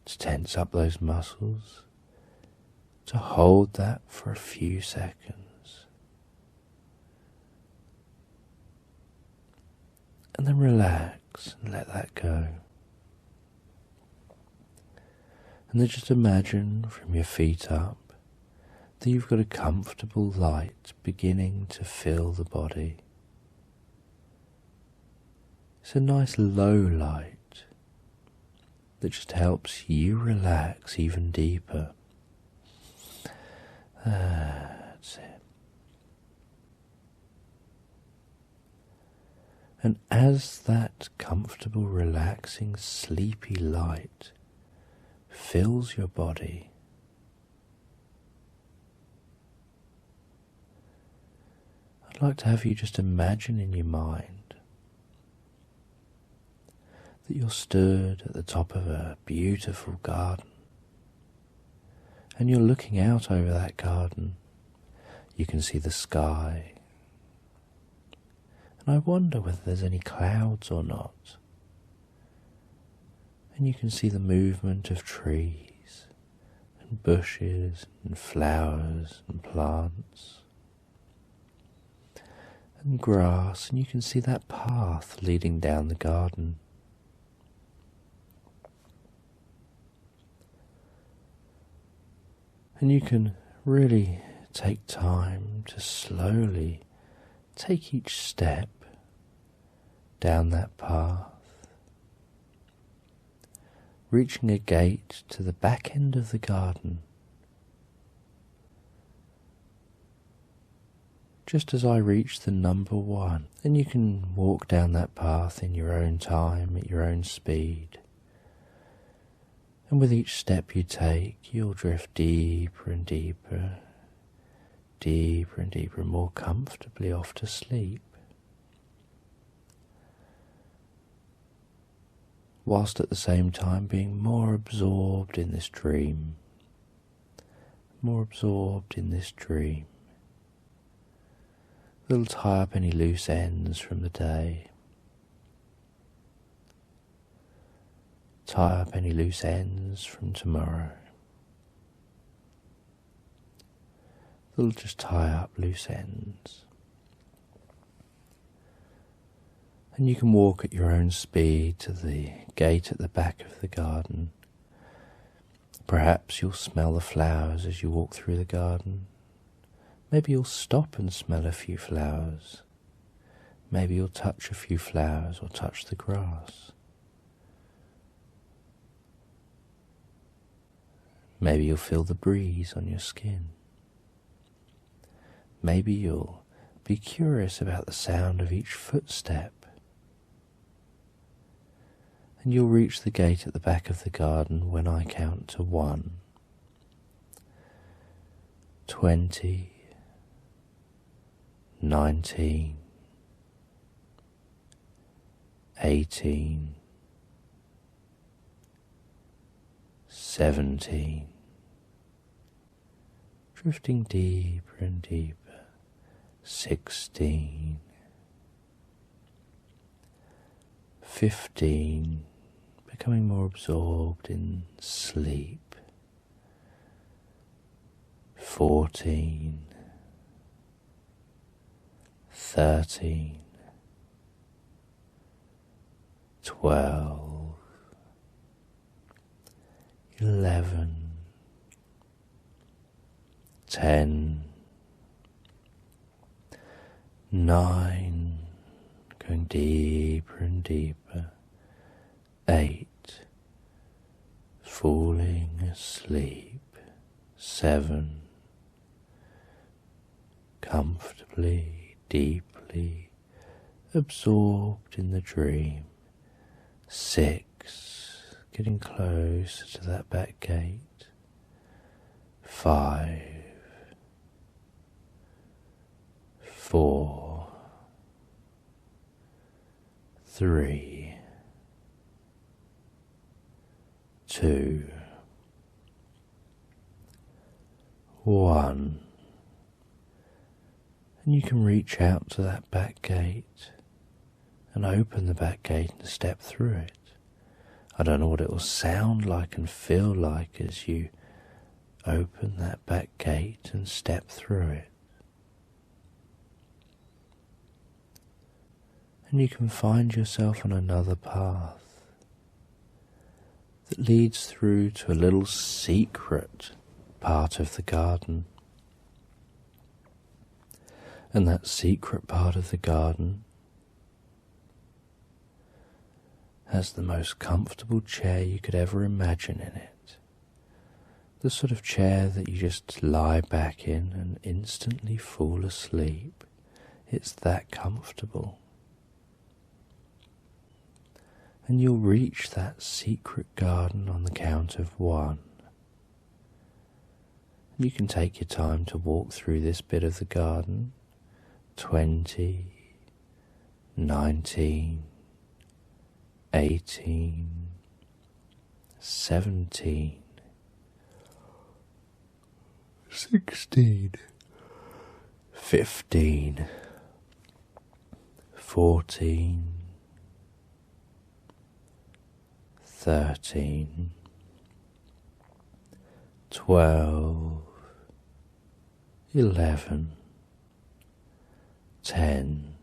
to tense up those muscles, to hold that for a few seconds. And then relax and let that go. And then just imagine from your feet up that you've got a comfortable light beginning to fill the body. It's a nice low light that just helps you relax even deeper. That's it. And as that comfortable, relaxing, sleepy light fills your body, I'd like to have you just imagine in your mind that you're stood at the top of a beautiful garden and you're looking out over that garden. You can see the sky, and I wonder whether there's any clouds or not. And you can see the movement of trees and bushes and flowers and plants and grass, and you can see that path leading down the garden. And you can really take time to slowly take each step down that path, reaching a gate to the back end of the garden. Just as I reach the number 1, and you can walk down that path in your own time, at your own speed. And with each step you take, you'll drift deeper and deeper, deeper and deeper, more comfortably off to sleep. Whilst at the same time being more absorbed in this dream, more absorbed in this dream. It'll tie up any loose ends from the day. Tie up any loose ends from tomorrow. It'll just tie up loose ends. And you can walk at your own speed to the gate at the back of the garden. Perhaps you'll smell the flowers as you walk through the garden. Maybe you'll stop and smell a few flowers. Maybe you'll touch a few flowers or touch the grass. Maybe you'll feel the breeze on your skin. Maybe you'll be curious about the sound of each footstep. And you'll reach the gate at the back of the garden when I count to 1, 20, 19, 18, 17, drifting deeper and deeper, 16, 15, becoming more absorbed in sleep, 14, 13, 12, 11, 10, 9, going deeper and deeper, 8, falling asleep, 7, comfortably, deeply absorbed in the dream, 6, getting closer to that back gate, 5, 4, 3, 2, 1, and you can reach out to that back gate and open the back gate and step through it. I don't know what it will sound like and feel like as you open that back gate and step through it. And you can find yourself on another path that leads through to a little secret part of the garden. And that secret part of the garden has the most comfortable chair you could ever imagine in it. The sort of chair that you just lie back in and instantly fall asleep. It's that comfortable. And you'll reach that secret garden on the count of 1. You can take your time to walk through this bit of the garden. 20, 19, 18, 17, 16, 15, 14, 13, 12, 11, 10,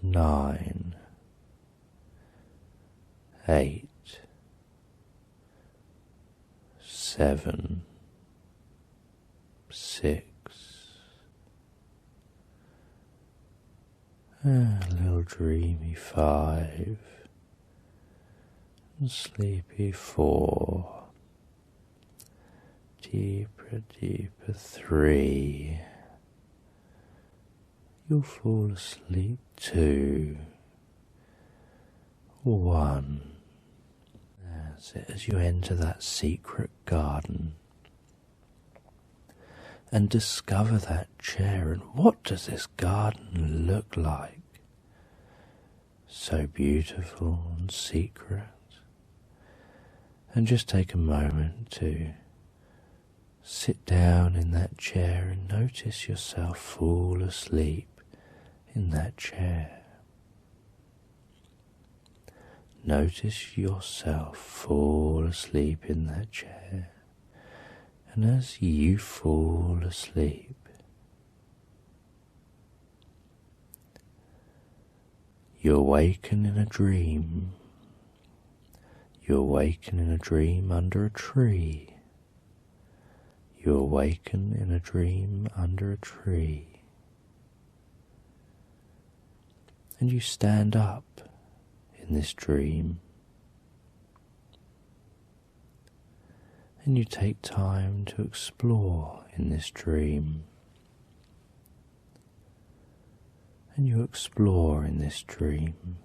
9, 8, 7, 6, a little dreamy 5, and sleepy 4, deeper, deeper 3, you'll fall asleep 2, 1. That's it. As you enter that secret garden and discover that chair, and what does this garden look like? So beautiful and secret. And just take a moment to sit down in that chair and notice yourself fall asleep in that chair. Notice yourself fall asleep in that chair, and as you fall asleep, you awaken in a dream. You awaken in a dream under a tree. You awaken in a dream under a tree. And you stand up in this dream, and you take time to explore in this dream, and you explore in this dream.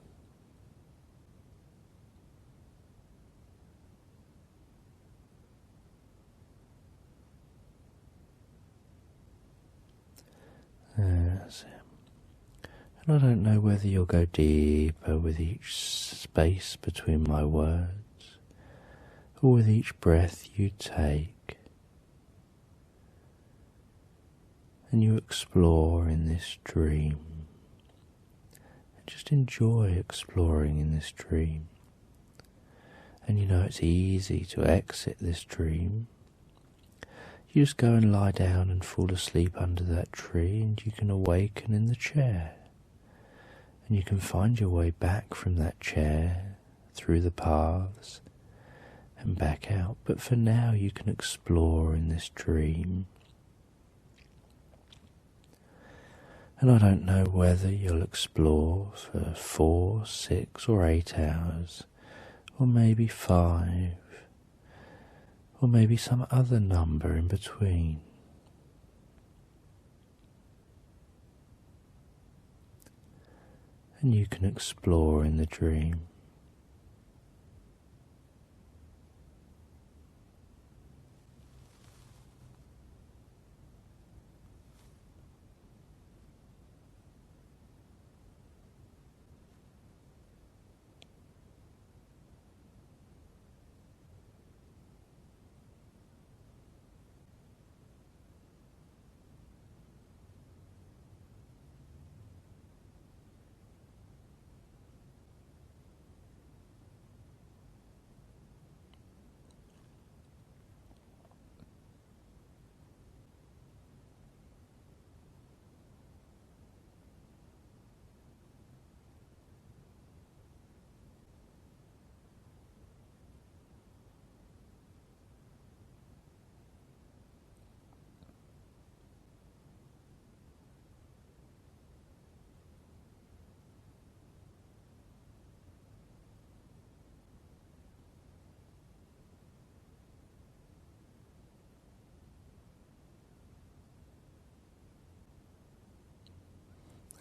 That's it. And I don't know whether you'll go deeper with each space between my words, or with each breath you take, and you explore in this dream. And just enjoy exploring in this dream. And you know it's easy to exit this dream. You just go and lie down and fall asleep under that tree, and you can awaken in the chair. And you can find your way back from that chair, through the paths, and back out. But for now you can explore in this dream. And I don't know whether you'll explore for 4, 6 or 8 hours, or maybe 5, or maybe some other number in between. And you can explore in the dream.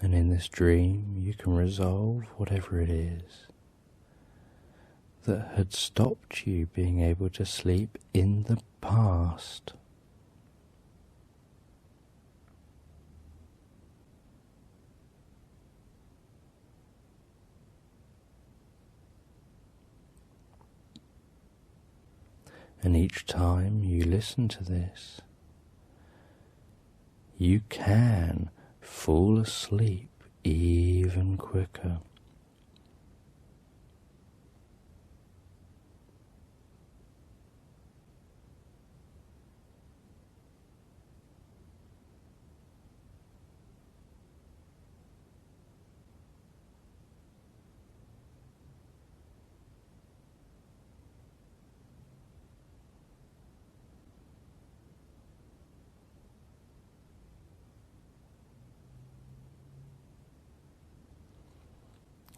And in this dream you can resolve whatever it is that had stopped you being able to sleep in the past. And each time you listen to this, you can fall asleep even quicker.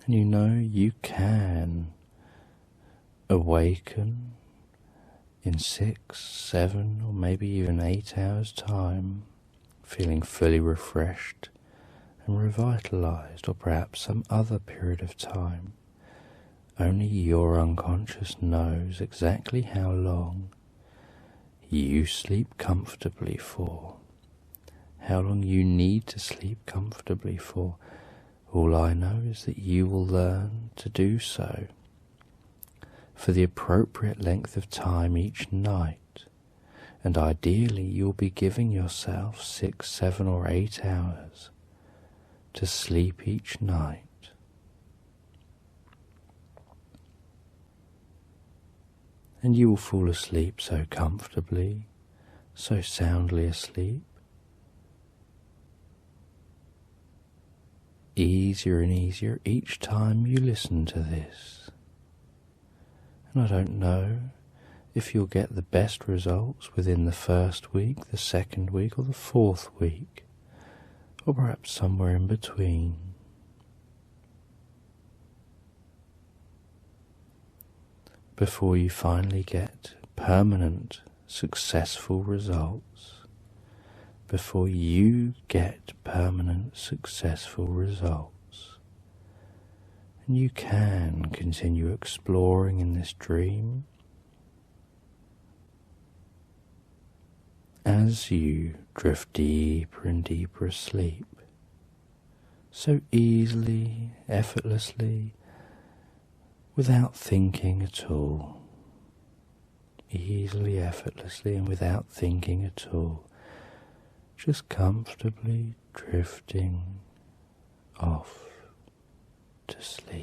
And you know you can awaken in 6, 7 or maybe even 8 hours time, feeling fully refreshed and revitalized, or perhaps some other period of time. Only your unconscious knows exactly how long you sleep comfortably for, how long you need to sleep comfortably for. All I know is that you will learn to do so for the appropriate length of time each night, and ideally you'll be giving yourself 6, 7 or 8 hours to sleep each night. And you will fall asleep so comfortably, so soundly asleep, easier and easier each time you listen to this. And I don't know if you'll get the best results within the first week, the second week, or the fourth week, or perhaps somewhere in between. Before you finally get permanent, successful results, before you get permanent, successful results. And you can continue exploring in this dream as you drift deeper and deeper asleep, so easily, effortlessly, without thinking at all. Easily, effortlessly, and without thinking at all. Just comfortably drifting off to sleep.